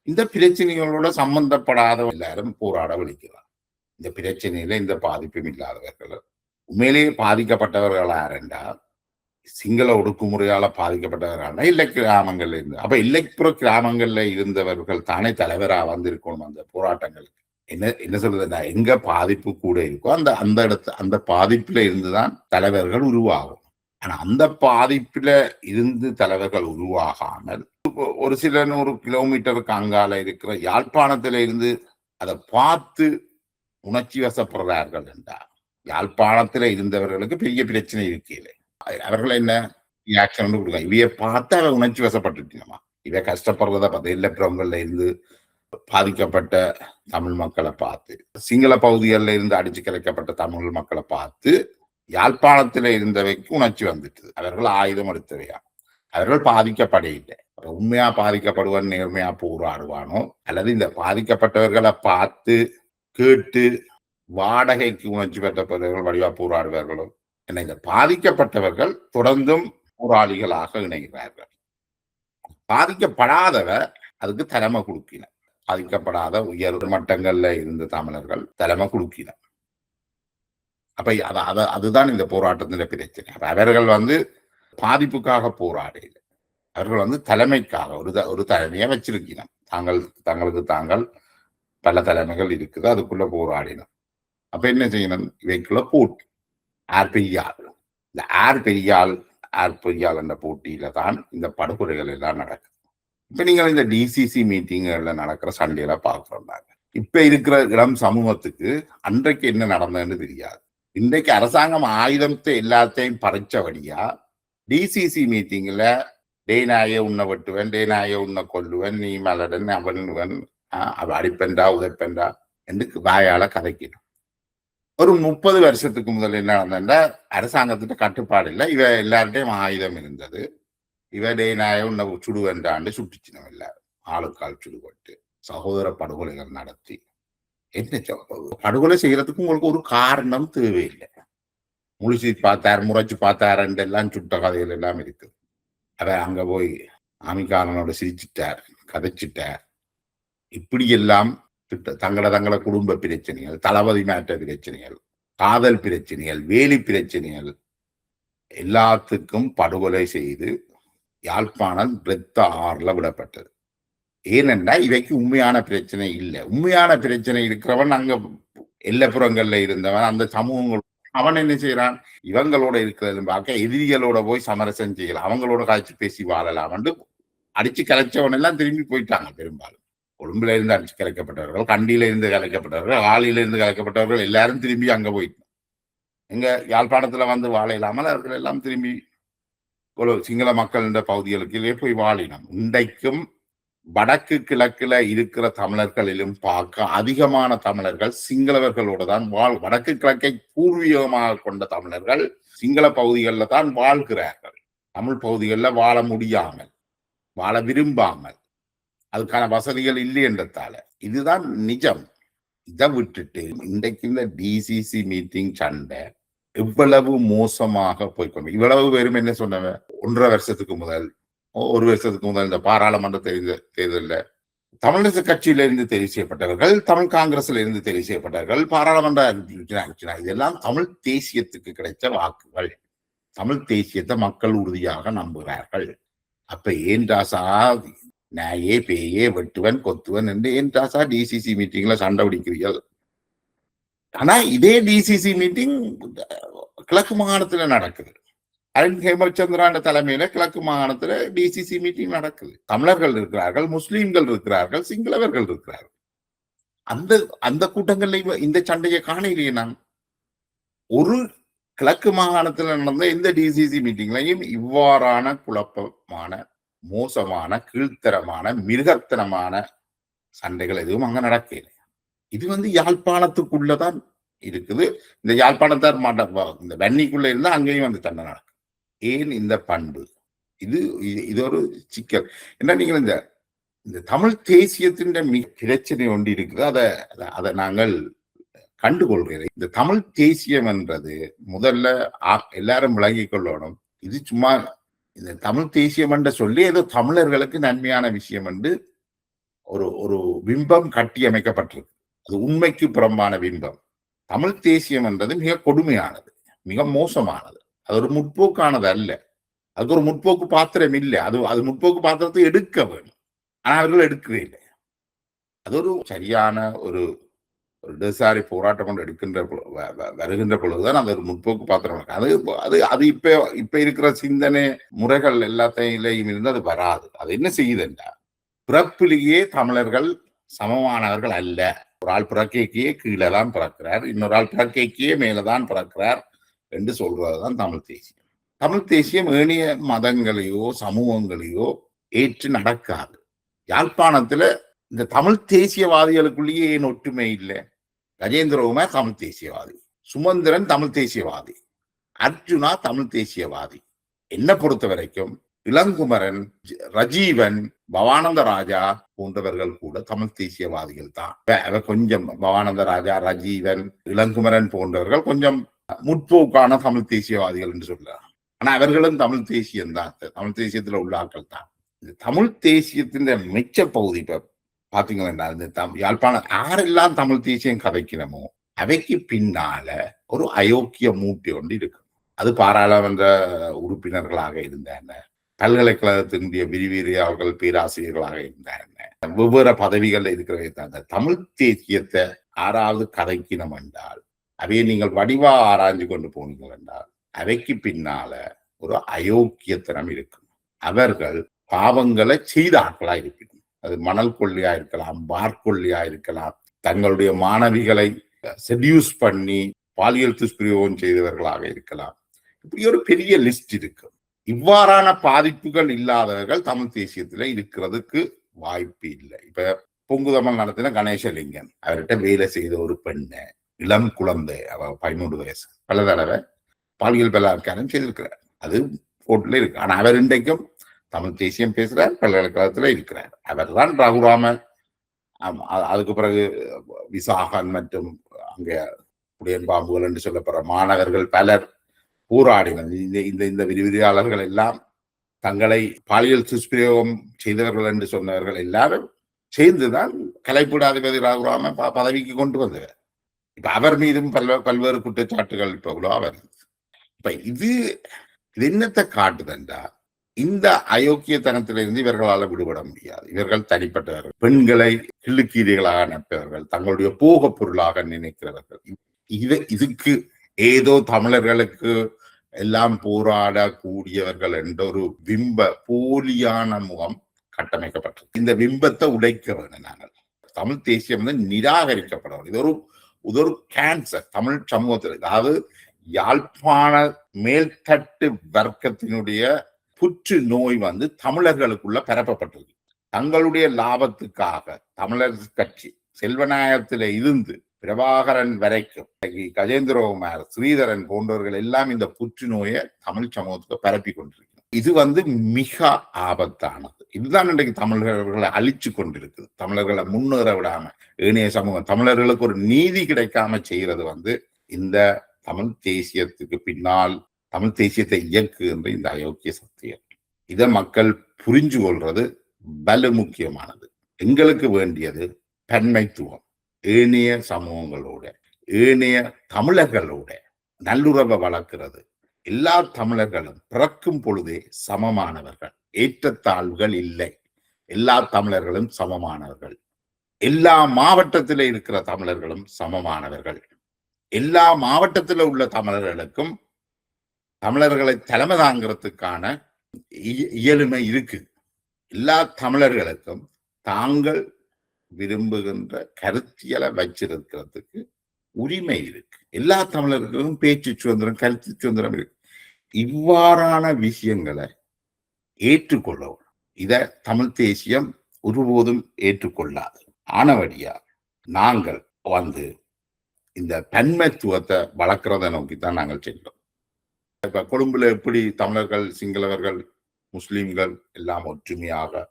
இந்த பிரச்சனைகளோட சம்பந்தப்படாத எல்லாரும் போராட விழிக்கிறார். இந்த பிரச்சனையில இந்த பாதிப்பும் இல்லாதவர்கள், உண்மையிலேயே பாதிக்கப்பட்டவர்கள் யாரென்றா சிங்கள ஒடுக்குமுறையால பாதிக்கப்பட்டவர்கள் இல்லை கிராமங்கள்ல இருந்து. அப்ப எல்லைப்புற கிராமங்கள்ல இருந்தவர்கள் தானே தலைவரா வந்திருக்கணும் அந்த போராட்டங்களுக்கு. என்ன சொல்றதுன்னா, எங்க பாதிப்பு கூட இருக்கோ அந்த இடத்து அந்த பாதிப்புல இருந்துதான் தலைவர்கள் உருவாகும். ஆனா அந்த பாதிப்புல இருந்து தலைவர்கள் உருவாகாமல் ஒரு சில 100 கிலோமீட்டருக்கு அங்கால இருக்கிற யாழ்ப்பாணத்தில இருந்து அதை பார்த்து உணர்ச்சி வசப்படுறார்கள் என்றால், யாழ்ப்பாணத்துல இருந்தவர்களுக்கு பெரிய பிரச்சனை இருக்கல, அவர்கள் என்ன ரியாக்ஷன் கொடுக்க, இவைய பார்த்து அவ உணர்ச்சி வசப்பட்டுட்டீங்கம்மா, இவ கஷ்டப்படுறத பார்த்து இல்லப்புறங்கள்ல இருந்து பாதிக்கப்பட்ட தமிழ் மக்களை பார்த்து, சிங்கள பகுதிகளில் இருந்து அடிச்சு கலைக்கப்பட்ட தமிழ் மக்களை பார்த்து யாழ்ப்பாணத்துல இருந்தவைக்கு உணர்ச்சி வந்துட்டு அவர்கள் ஆயுதம் எடுத்தவையா, அவர்கள் பாதிக்கப்பட இல்லை. உண்மையா பாதிக்கப்படுவன் நேர்மையா போராடுவானோ, அல்லது இந்த பாதிக்கப்பட்டவர்களை பார்த்து கேட்டு வாடகைக்கு உணர்ச்சி பெற்றவர்கள் வடிவா போராடுவார்களோ, என இந்த பாதிக்கப்பட்டவர்கள் தொடர்ந்தும் போராளிகளாக இணைகிறார்கள். பாதிக்கப்படாதவர் அதுக்கு தலைமை கொடுக்கினர். பாதிக்கப்படாத உயர் மட்டங்கள்ல இருந்த தமிழர்கள் தலைமை கொடுக்கினர். அப்ப அதுதான் இந்த போராட்டத்தின் பிரச்சனை. அவர்கள் பாதிப்புக்காக போராடல, அவர்கள் தலைமைக்காக ஒரு தலைமையை வச்சிருக்கணும். தங்களுக்கு தாங்கள் பல தலைமைகள் இருக்குது, அதுக்குள்ள போராடினோம். அப்ப என்ன செய்யணும்? இவைக்குள்ள போட்டி, ஆர் பெரியாள், இந்த ஆர் பெரியாள் என்ற போட்டியில தான் இந்த படுகொலைகள் எல்லாம் நடக்குது. இப்ப நீங்கள் இந்த டிசிசி மீட்டிங்ல நடக்கிற சண்டையில பார்க்கிறோம். இப்ப இருக்கிற இளம் சமூகத்துக்கு அன்றைக்கு என்ன நடந்ததுன்னு தெரியாது. இன்றைக்கு அரசாங்கம் ஆயுதத்தை எல்லாத்தையும் பறிச்சபடியா டிசிசி மீட்டிங்ல டேனாய உன்னை வெட்டுவன், டேனாய உன்னை கொல்லுவன், நீ மலடன், அவனுவன், அடிப்பெண்டா உதைப்பெண்டா என்று வாயால கதைக்கணும். ஒரு 30 வருஷத்துக்கு முதல் என்ன நடந்தா, அரசாங்கத்திட்ட கட்டுப்பாடு இல்லை, இவ எல்லார்ட்டையும் ஆயுதம் இருந்தது. இவ டேனாய உன்னை சுடுவென்றாண்டு சுட்டுச்சினோம். எல்லாரும் ஆளுக்கால் சுடுபட்டு சகோதர படுகொலைகள் நடத்தி என்ன படுகொலை செய்யறதுக்கு உங்களுக்கு ஒரு காரணம் தேவையில்லை. முழிச்சு பார்த்தார், முறைச்சு பார்த்தார் எல்லாம் சுட்ட கதைகள் எல்லாம் இருக்குது. அவ அங்க போய் ஆமிக்காரனோட சிரிச்சிட்டார், கதைச்சிட்டார். இப்படி எல்லாம் தங்கள குடும்ப பிரச்சனைகள், தளபதி மாற்ற பிரச்சனைகள், காதல் பிரச்சனைகள், வேலி பிரச்சனைகள் எல்லாத்துக்கும் படுகொலை செய்து யாழ்ப்பாணம் இரத்த ஆறுல விடப்பட்டது. ஏனென்றா இவைக்கு உண்மையான பிரச்சனை இல்லை. உண்மையான பிரச்சனை இருக்கிறவன் அங்க எல்லப்புறங்கள்ல இருந்தவன், அந்த சமூகங்கள், அவன் என்ன செய்யறான்? இவங்களோட இருக்கிறது பார்க்க எதிரிகளோட போய் சமரசம் செய்யலாம், அவங்களோட காய்ச்சி பேசி வாழலாம் என்று அடிச்சு கலைச்சவன் எல்லாம் திரும்பி போயிட்டாங்க. பெரும்பாலும் கொழும்புல இருந்து அடிச்சு கலைக்கப்பட்டவர்கள், கண்டியில இருந்து கலைக்கப்பட்டவர்கள், ஆளியில இருந்து கலைக்கப்பட்டவர்கள் எல்லாரும் திரும்பி அங்க போயிட்டாங்க. எங்க யாழ்ப்பாணத்துல வாழ இல்லாமல் அவர்கள் எல்லாம் திரும்பி சிங்கள மக்கள் என்ற பகுதிகளுக்கு போய் வாழினோம். இன்றைக்கும் வடக்கு கிழக்குல இருக்கிற தமிழர்களிலும் பார்க்க அதிகமான தமிழர்கள் சிங்களவர்களோட தான் வடக்கு கிழக்கை பூர்வீகமாக கொண்ட தமிழர்கள் சிங்கள பகுதிகளில் தான் வாழ்கிறார்கள். தமிழ் பகுதிகளில் வாழ முடியாமல், வாழ விரும்பாமல், அதுக்கான வசதிகள் இல்லை என்றதால. இதுதான் நிஜம். இதை விட்டுட்டு இன்றைக்கு இந்த டிசிசி மீட்டிங் சண்டை எவ்வளவு மோசமாக போய்கொண்டு, இவ்வளவு பேரும் என்ன சொன்னவ, 1.5 வருஷத்துக்கு முதல், 1 வருஷத்துக்கு முதல் இந்த பாராளுமன்ற தேர்தலில் தமிழரசு கட்சியில இருந்து தெரிவு செய்யப்பட்டவர்கள், தமிழ் காங்கிரஸ்ல இருந்து தெரிவு செய்யப்பட்டவர்கள், பாராளுமன்ற இதெல்லாம் தமிழ் தேசியத்துக்கு கிடைத்த வாக்குகள். தமிழ் தேசியத்தை மக்கள் உறுதியாக நம்புகிறார்கள். அப்ப ஏன் ராசா நாயே பேயே வெட்டுவன் கொத்துவன் என்று ஏன் ராசா டிசிசி மீட்டிங்ல சண்டை பிடிக்கிறீர்கள்? ஆனா இதே டிசிசி மீட்டிங் கிழக்கு மாகாணத்துல நடக்குது. அருண் ஹேமச்சந்திராண்ட தலைமையில கிழக்கு மாகாணத்துல டிசிசி மீட்டிங் நடக்குது. தமிழர்கள் இருக்கிறார்கள், முஸ்லீம்கள் இருக்கிறார்கள், சிங்களவர்கள் இருக்கிறார்கள். அந்த கூட்டங்கள்ல இந்த சண்டையை காணலையே. நான் ஒரு கிழக்கு மாகாணத்துல நடந்த இந்த டிசிசி மீட்டிங்லையும் இவ்வாறான குழப்பமான, மோசமான, கீழ்த்தரமான, மிருகத்தனமான சண்டைகள் எதுவும் அங்க நடக்கல. இது யாழ்ப்பாணத்துக்குள்ளதான் இருக்குது. இந்த யாழ்ப்பாணத்தார் இந்த வன்னிக்குள்ள இருந்தா அங்கேயும் சண்டை நடக்கும். ஏன் இந்த பண்பு? இது ஒரு சிக்கல். என்ன, நீங்கள் இந்த தமிழ் தேசியத்தின் பிரச்சனை ஒன்று இருக்குது. அதை நாங்கள் கண்டுகொள்கிறேன். இந்த தமிழ் தேசியம் என்றது முதல்ல எல்லாரும் விளங்கிக் கொள்ளணும். இது சும்மா இந்த தமிழ் தேசியம் என்ற சொல்லி ஏதோ தமிழர்களுக்கு நன்மையான விஷயம் என்று ஒரு பிம்பம் கட்டி அமைக்கப்பட்டிருக்கு. அது உண்மைக்கு புறம்பான பிம்பம். தமிழ் தேசியம் என்றது மிக கொடுமையானது, மிக மோசமானது. அது ஒரு முற்போக்கானது அல்ல. அதுக்கு ஒரு முற்போக்கு பாத்திரம் இல்லை. அது முற்போக்கு பாத்திரத்தை எடுக்க வேணும். ஆனா அவர்கள் எடுக்கவே இல்லை. அது ஒரு சரியான ஒரு இடதுசாரி போராட்டம் கொண்டு வருகின்ற பொழுதுதான் அது ஒரு முற்போக்கு பாத்திரம். அது இப்ப இருக்கிற சிந்தனை முறைகள் எல்லாத்தையும் இருந்து அது வராது. அது என்ன செய்யுதுன்றா, பிறப்பிலேயே தமிழர்கள் சமமானவர்கள் அல்ல. ஒரு ஆள் பிறக்கைக்கே கீழே தான் பிறக்கிறார், இன்னொரு ஆள் பிறக்கைக்கே மேலதான் பிறக்கிறார் என்று சொல்றதுதான் தமிழ் தேசியம். தமிழ் தேசியம் ஏனைய மதங்களையோ சமூகங்களையோ ஏற்று நடக்காது. யாழ்ப்பாணத்துல இந்த தமிழ் தேசியவாதிகளுக்குள்ளேயே ஏன் ஒற்றுமை இல்லை? கஜேந்திரகுமார் தமிழ் தேசியவாதி, சுமந்திரன் தமிழ் தேசியவாதி, அர்ஜுனா தமிழ் தேசியவாதி. என்ன பொறுத்த வரைக்கும் இளங்குமரன், ரஜீவன், பவானந்த ராஜா போன்றவர்கள் கூட தமிழ் தேசியவாதிகள் தான். கொஞ்சம் பவானந்த ராஜா, ரஜீவன், இளங்குமரன் போன்றவர்கள் கொஞ்சம் முற்போக்கான தமிழ் தேசியவாதிகள் என்று சொல்லலாம். ஆனா அவர்களும் தமிழ் தேசியம் தான், தமிழ் தேசியத்துல உள்ள ஆட்கள் தான். தமிழ் தேசியத்தின் மிச்ச பகுதி இப்ப பாத்தீங்கன்னா இந்த யாழ்ப்பாணம் யாரெல்லாம் தமிழ் தேசியம் கதைக்கிறோமோ அவைக்கு பின்னால ஒரு அயோக்கிய மூட்டை ஒன்று இருக்கு. அது பாராளுமன்ற உறுப்பினர்களாக இருந்தாங்க, பல்கலைக்கழகத்தினுடைய விரிவிரியாளர்கள் பேராசிரியர்களாக இருந்தாங்க, வெவ்வேறு பதவிகள் இருக்கிற தமிழ் தேசியத்தை ஆறாவது கதைக்கணும் என்றால் அவையை நீங்கள் வடிவா ஆராய்ஞ்சு கொண்டு போனீங்கள் என்றால் அவைக்கு பின்னால ஒரு அயோக்கியத்தனம் இருக்கும். அவர்கள் பாவங்களை செய்த ஆட்களா இருக்கணும். அது மணல் கொள்ளையா இருக்கலாம், பார்க்கொள்ளையா இருக்கலாம், தங்களுடைய மாணவிகளை செடியூஸ் பண்ணி பாலியல் துஷ்பிரயோகம் செய்தவர்களாக இருக்கலாம். இப்படி ஒரு பெரிய லிஸ்ட் இருக்கு. இவ்வாறான பாதிப்புகள் இல்லாதவர்கள் தமிழ் தேசியத்துல இருக்கிறதுக்கு வாய்ப்பு இல்லை. இப்ப பொங்குதமல் நடத்தின கணேசலிங்கன், அவர்கிட்ட வேலை செய்த ஒரு பெண்ணை, இளம் குழந்தை, அவ 13 வயசு, பல தடவை பாலியல் பலாத்காரம் செய்திருக்கிறார். அது கோர்ட்ல இருக்கு. ஆனா அவர் இன்றைக்கும் தமிழ் தேசியம் பேசுறார், பல்கலைக்கழகத்துல இருக்கிறார். அவர் தான் ரகுராமன், அதுக்கு பிறகு விசாகன் மற்றும் அங்க புடியன் பாம்புகள் என்று சொல்லப்படுற மாணவர்கள் பலர் போராடினர். இந்த விரிவிரியாளர்கள் எல்லாம் தங்களை பாலியல் துஷ்பிரயோகம் செய்தவர்கள் என்று சொன்னவர்கள் எல்லாரும் சேர்ந்துதான் கலைப்பூடாதிபதி ரகுராமன் பதவிக்கு கொண்டு வந்தவர். இப்ப அவர் மீதும் பல்வேறு குற்றச்சாட்டுகள் இப்போ அவர். இப்ப இது என்னத்தை காட்டுதென்றா, இந்த அயோக்கியத்தனத்திலிருந்து இவர்களால் விடுபட முடியாது. இவர்கள் தனிப்பட்டவர்கள், பெண்களை கிள்ளுக்கீரைகளாக நினைப்பவர்கள், தங்களுடைய போக பொருளாக நினைக்கிறவர்கள். இதுக்கு ஏதோ தமிழர்களுக்கு எல்லாம் போராடக்கூடியவர்கள் என்ற ஒரு பிம்ப போலியான முகம் கட்டமைக்கப்பட்டது. இந்த பிம்பத்தை உடைக்க வேண்டும். நாங்கள் தமிழ் தேசியம் வந்து நிராகரிக்கப்பட வேண்டும். இது ஒரு கேன்சர் தமிழ் சமூகத்தில். அதாவது யாழ்ப்பாண மேல்தட்டு வர்க்கத்தினுடைய புற்று நோய் வந்து தமிழர்களுக்குள்ள பரப்பப்பட்டது. தங்களுடைய லாபத்துக்காக தமிழர் கட்சி செல்வநாயகத்தில இருந்து பிரபாகரன் வரைக்கும் கஜேந்திரகுமார், ஸ்ரீதரன் போன்றவர்கள் எல்லாம் இந்த புற்றுநோயை தமிழ் சமூகத்துக்கு பரப்பி கொண்டிருக்கிறது. இது வந்து மிக ஆபத்தானது. இதுதான் இன்றைக்கு தமிழர்களை அழிச்சு கொண்டிருக்குது. தமிழர்களை முன்னேற விடாம ஏனைய சமூகம், தமிழர்களுக்கு ஒரு நீதி கிடைக்காம செய்யறது வந்து இந்த தமிழ் தேசியத்துக்கு பின்னால் தமிழ் தேசியத்தை இயக்குகின்ற இந்த அயோக்கிய சக்திகள். இதை மக்கள் புரிஞ்சு கொள்றது பல முக்கியமானது. எங்களுக்கு வேண்டியது பன்மைத்துவம். ஏனைய சமூகங்களோட, ஏனைய தமிழர்களோட நல்லுறவை வளர்க்கிறது. எல்லா தமிழர்களும் பிறக்கும் பொழுதே சமமானவர்கள், ஏற்றத்தாழ்வுகள் இல்லை. எல்லா தமிழர்களும் சமமானவர்கள். எல்லா மாவட்டத்தில் இருக்கிற தமிழர்களும் சமமானவர்கள். எல்லா மாவட்டத்தில் உள்ள தமிழர்களுக்கும் தமிழர்களை தலைமை தாங்கிறதுக்கான இயலுமை இருக்கு. எல்லா தமிழர்களுக்கும் தாங்கள் விரும்புகின்ற கருத்தியலை வச்சிருக்கிறதுக்கு உரிமை இருக்கு. எல்லா தமிழர்களுக்கும் பேச்சு சுதந்திரம், கருத்து சுதந்திரம் இருக்கு. இவ்வாறான விஷயங்களை ஏற்றுக்கொள்ளவும் இத தமிழ் தேசியம் ஒருபோதும் ஏற்றுக்கொள்ளாது. ஆனவடியா நாங்கள் வந்து இந்த தன்மைத்துவத்தை வளர்க்கிறத நோக்கித்தான் நாங்கள் சென்றோம். இப்ப கொழும்புல எப்படி தமிழர்கள், சிங்களவர்கள், முஸ்லிம்கள் எல்லாம் ஒற்றுமையாக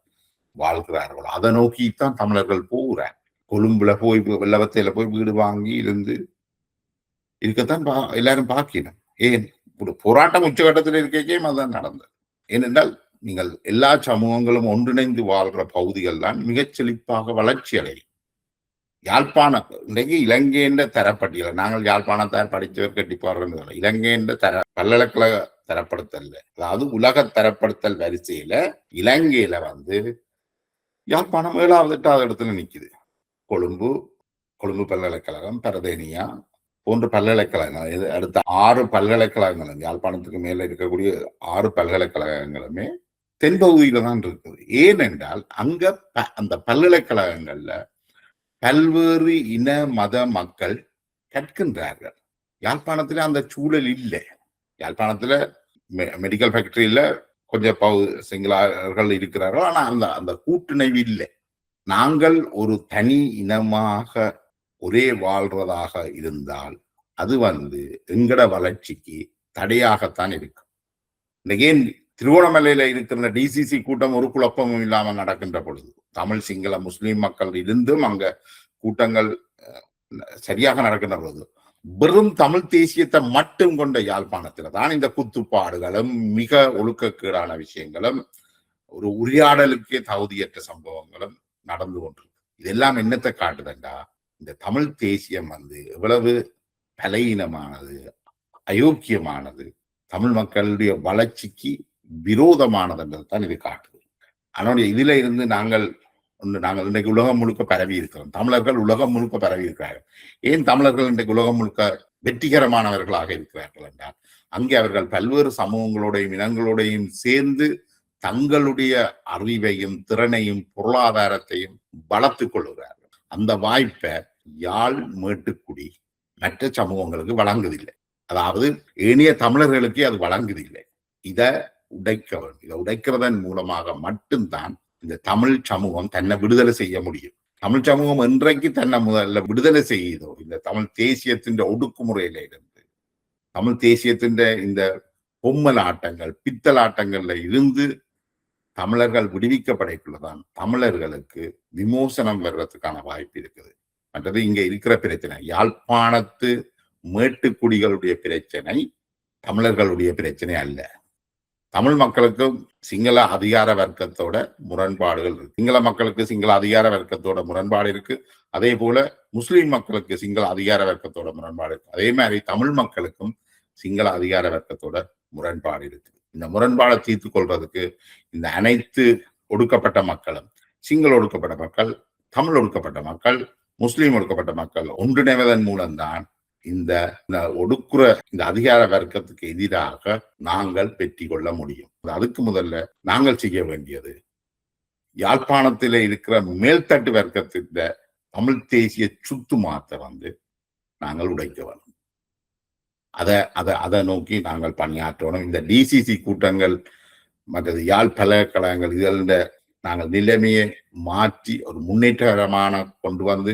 வாழ்கிறார்கள், அதை நோக்கித்தான் தமிழர்கள் போகிறார். கொழும்புல போய் வெள்ளவத்தையில போய் வீடு வாங்கி இருந்து இருக்கத்தான் எல்லாரும் பார்க்கணும். ஏன் போராட்டம் உச்சகட்டத்தில் இருக்கையும் அதுதான் நடந்தது. ஏனென்றால் நீங்கள் எல்லா சமூகங்களும் ஒன்றிணைந்து வாழ்கிற பகுதிகள் தான் மிகச் செழிப்பாக வளர்ச்சி அடையும். யாழ்ப்பாணம் இன்றைக்கு இலங்கையின் தரப்பட்டியல், நாங்கள் யாழ்ப்பாணத்தார் படித்தவர் கட்டிப்பார்கள், இலங்கையின் பல்கலைக்கழக தரப்படுத்தல், அதாவது உலக தரப்படுத்தல் வரிசையில இலங்கையில வந்து யாழ்ப்பாணம் 7வது 8வது இடத்துல நிக்குது. கொழும்பு பல்கலைக்கழகம், பரதேனியா போன்ற பல்கலைக்கழகங்கள், அடுத்த 6 பல்கலைக்கழகங்களும், யாழ்ப்பாணத்துக்கு மேல இருக்கக்கூடிய 6 பல்கலைக்கழகங்களுமே தென்பகுதியில தான் இருக்குது. ஏனென்றால் அங்க அந்த பல்கலைக்கழகங்கள்ல பல்வேறு இன மத மக்கள் கற்கின்றார்கள். யாழ்ப்பாணத்துல அந்த சூழல் இல்லை. யாழ்ப்பாணத்துல மெடிக்கல் ஃபேக்டரியில கொஞ்சம் சிங்களார்கள் இருக்கிறார்கள். ஆனா அந்த கூட்டுணைவு இல்லை. நாங்கள் ஒரு தனி இனமாக ஒரே வாழ்றதாக இருந்தால் அது வந்து எங்கட வளர்ச்சிக்கு தடையாகத்தான் இருக்கும். இன்னைக்கு திருவோணமலையில இருக்கிற டிசிசி கூட்டம் ஒரு குழப்பமும் இல்லாமல் நடக்கின்ற பொழுது, தமிழ், சிங்கள, முஸ்லிம் மக்கள் இருந்தும் அங்க கூட்டங்கள் சரியாக நடக்கின்ற பொழுது, வெறும் தமிழ் தேசியத்தை மட்டும் கொண்ட யாழ்ப்பாணத்துல தான் இந்த குத்துப்பாடுகளும் மிக ஒழுக்கக்கேடான விஷயங்களும் ஒரு உரையாடலுக்கே தகுதியற்ற சம்பவங்களும் நடந்து கொண்டிருக்கு. இதெல்லாம் என்னத்தை காட்டுதுண்டா, இந்த தமிழ் தேசியம் எவ்வளவு பலவீனமானது, அயோக்கியமானது, தமிழ் மக்களுடைய வளர்ச்சிக்கு விரோதமானதுன்றது தான் இது காட்டுது. அதனுடைய இதுல இருந்து நாங்கள் இன்றைக்கு உலகம் முழுக்க பரவி இருக்கிறோம். தமிழர்கள் உலகம் முழுக்க பரவி இருக்கிறார்கள். ஏன் தமிழர்கள் இன்றைக்கு உலகம் முழுக்க வெற்றிகரமானவர்களாக இருக்கிறார்கள் என்றால், அங்கே அவர்கள் பல்வேறு சமூகங்களோடையும் இனங்களோடையும் சேர்ந்து தங்களுடைய அறிவையும் திறனையும் பொருளாதாரத்தையும் வளர்த்துக் கொள்கிறார்கள். அந்த வாய்ப்பை யாழ் மேட்டுக்குடி மற்ற சமூகங்களுக்கு வழங்குதில்லை. அதாவது ஏனைய தமிழர்களுக்கே அது வழங்குதில்லை. இதை உடைக்க வேண்டும். இதை உடைக்கிறதன் மூலமாக மட்டும்தான் இந்த தமிழ் சமூகம் தன்னை விடுதலை செய்ய முடியும். தமிழ் சமூகம் என்றைக்கு தன்னை முதல்ல விடுதலை செய்யுதோ, இந்த தமிழ் தேசியத்தின் ஒடுக்குமுறையில இருந்து, தமிழ் தேசியத்தின் இந்த பொம்மல் ஆட்டங்கள் பித்தலாட்டங்கள்ல இருந்து தமிழர்கள் விடுவிக்கப்படைக்குள்ளதான் தமிழர்களுக்கு விமோசனம் வர்றதுக்கான வாய்ப்பு இருக்குது. மற்றது இங்க இருக்கிற பிரச்சனை, யாழ்ப்பாணத்து மேட்டுக்குடிகளுடைய பிரச்சனை தமிழர்களுடைய பிரச்சனை அல்ல. தமிழ் மக்களுக்கும் சிங்கள அதிகார வர்க்கத்தோட முரண்பாடுகள் இருக்கு. சிங்கள மக்களுக்கு சிங்கள அதிகார வர்க்கத்தோட முரண்பாடு இருக்கு. அதே போல முஸ்லிம் மக்களுக்கு சிங்கள அதிகார வர்க்கத்தோட முரண்பாடு இருக்கு. அதே மாதிரி தமிழ் மக்களுக்கும் சிங்கள அதிகார வர்க்கத்தோட முரண்பாடு இருக்கு. இந்த முரண்பாடை தீர்த்து கொள்றதுக்கு இந்த அனைத்து ஒடுக்கப்பட்ட மக்களும், சிங்கள ஒடுக்கப்பட்ட மக்கள், தமிழ் ஒடுக்கப்பட்ட மக்கள், முஸ்லிம் ஒடுக்கப்பட்ட மக்கள் ஒன்றிணைவதன் மூலம்தான் இந்த ஒடுக்குற இந்த அதிகார வர்க்கத்துக்கு எதிராக நாங்கள் வெற்றி கொள்ள முடியும். அதுக்கு முதல்ல நாங்கள் செய்ய வேண்டியது, யாழ்ப்பாணத்தில இருக்கிற மேல்தட்டு வர்க்கத்தின் தமிழ் தேசிய சுத்து மாத்த நாங்கள் உடைக்க வேணும். அதை நோக்கி நாங்கள் பணியாற்றணும். இந்த டிசிசி கூட்டங்கள் மற்றது யாழ் பல்கலைக்கழகங்கள் இதில் நாங்கள் நிலைமையை மாற்றி ஒரு முன்னேற்றகரமான கொண்டு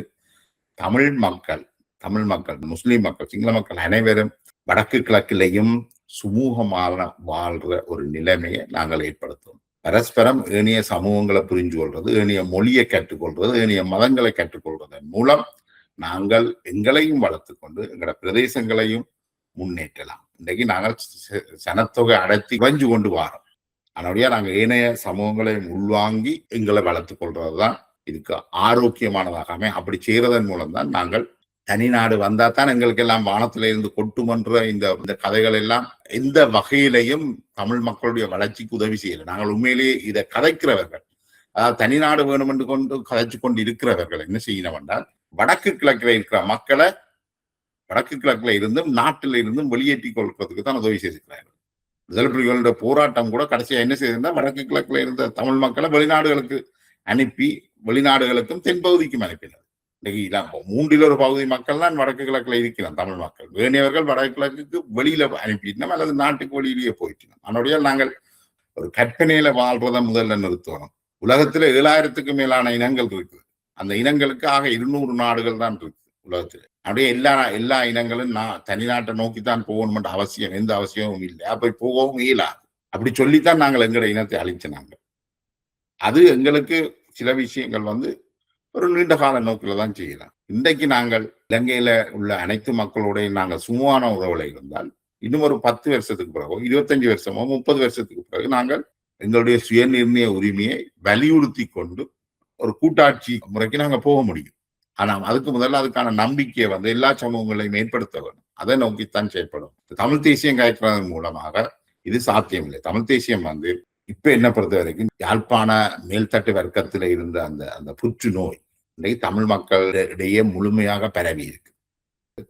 தமிழ் மக்கள், முஸ்லிம் மக்கள், சிங்கள மக்கள் அனைவரும் வடக்கு கிழக்கிலையும் சுமூகமான வாழ்ற ஒரு நிலைமையை நாங்கள் ஏற்படுத்துவோம். பரஸ்பரம் ஏனைய சமூகங்களை புரிஞ்சு கொள்றது, ஏனைய மொழியை கற்றுக்கொள்றது, ஏனைய மதங்களை கற்றுக்கொள்வதன் மூலம் நாங்கள் எங்களையும் வளர்த்துக்கொண்டு எங்களோட பிரதேசங்களையும் முன்னேற்றலாம். இன்றைக்கு நாங்கள் சனத்தொகை அடர்த்தி குறைஞ்சு கொண்டு வாரோம். அதனுடைய நாங்கள் ஏனைய சமூகங்களை உள்வாங்கி எங்களை வளர்த்துக் கொள்றதுதான் இதுக்கு ஆரோக்கியமானதாக அமையும். அப்படி செய்யறதன் மூலம்தான் நாங்கள் தனிநாடு வந்தா தான் எங்களுக்கு எல்லாம் வானத்தில இருந்து கொட்டுமன்ற இந்த கதைகள் எல்லாம் எந்த வகையிலையும் தமிழ் மக்களுடைய வளர்ச்சிக்கு உதவி செய்யல. நாங்கள் உண்மையிலேயே இதை கதைக்கிறவர்கள், அதாவது தனிநாடு வேணும் என்று கொண்டு கதைச்சு கொண்டு இருக்கிறவர்கள் என்ன செய்யணும் என்றால், வடக்கு கிழக்கில் இருக்கிற மக்களை வடக்கு கிழக்குல இருந்தும் நாட்டில இருந்தும் வெளியேற்றி கொள்றதுக்கு தான் உதவி செய்திருக்கிறார்கள். விடுதலை புலிகளுடைய போராட்டம் கூட கடைசியா என்ன செய்திருந்தா, வடக்கு கிழக்குல இருந்த தமிழ் மக்களை வெளிநாடுகளுக்கு அனுப்பி, வெளிநாடுகளுக்கும் தென்பகுதிக்கும் அனுப்பினர். இன்னைக்கு 1/3 பகுதி மக்கள் தான் வடக்கு கிழக்குல இருக்கிறோம் தமிழ் மக்கள். வேணியவர்கள் வடக்கு கிழக்குக்கு வெளியில அனுப்பிட்டோம் அல்லது நாட்டுக்கு வெளியிலேயே போயிட்டோம். அதனுடைய நாங்கள் ஒரு கற்பனையில வாழ்றதை முதல்ல நிறுத்தணும். உலகத்துல 7000க்கும் மேலான இனங்கள் இருக்குது. அந்த இனங்களுக்கு ஆக 200 நாடுகள் தான் இருக்கு உலகத்துல. அப்படியே எல்லா இனங்களும் தனிநாட்டை நோக்கித்தான் போகணும் அவசியம், எந்த அவசியமும் இல்லை. அப்படி போகவும் இயலாது. அப்படி சொல்லித்தான் நாங்கள் எங்களோட இனத்தை அழிச்சினாங்க. அது எங்களுக்கு சில விஷயங்கள் ஒரு நீண்ட கால நோக்கில தான் செய்யலாம். இன்றைக்கு நாங்கள் இலங்கையில உள்ள அனைத்து மக்களோடையும் நாங்கள் சுமூகமான உறவுல இருந்தால், இன்னும் ஒரு 10 வருஷத்துக்கு பிறகு, 25 வருஷமோ 30 வருஷத்துக்கு பிறகு நாங்கள் எங்களுடைய சுயநிர்ணய உரிமையை வலியுறுத்தி கொண்டு ஒரு கூட்டாட்சி முறைக்கு நாங்கள் போக முடியும். ஆனா அதுக்கு முதல்ல அதுக்கான நம்பிக்கையை எல்லா சமூகங்களையும் ஏற்படுத்த வேண்டும். அதை நோக்கித்தான் செயல்படும். தமிழ் தேசியம் காய்க்கிறதன் மூலமாக இது சாத்தியம் இல்லை. தமிழ் தேசியம் இப்ப என்ன பொறுத்த வரைக்கும் யாழ்ப்பாண மேல்தட்டு வர்க்கத்துல இருந்த அந்த புற்றுநோய் இன்றைக்கு தமிழ் மக்களிடையே முழுமையாக பரவி இருக்கு.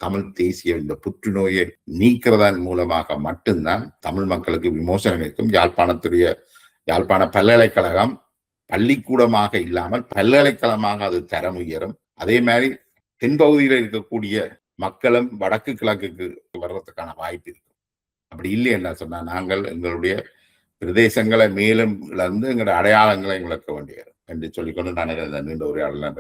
தமிழ் தேசிய இந்த புற்றுநோயை நீக்கிறதன் மூலமாக மட்டும்தான் தமிழ் மக்களுக்கு விமோசனம் இருக்கும். யாழ்ப்பாண பல்கலைக்கழகம் பள்ளிக்கூடமாக இல்லாமல் பல்கலைக்கழகமாக அது தரம் உயரும். அதே மாதிரி தென்பகுதியில் இருக்கக்கூடிய மக்களும் வடக்கு கிழக்குக்கு வர்றதுக்கான வாய்ப்பு இருக்கும். அப்படி இல்லை என்ன சொன்னா, நாங்கள் எங்களுடைய பிரதேசங்களை மேலும் இழந்து எங்களுடைய அடையாளங்களை விளக்க வேண்டியது என்று சொல்லிக்கொண்டு நான் நீண்ட உரையாடலாம்.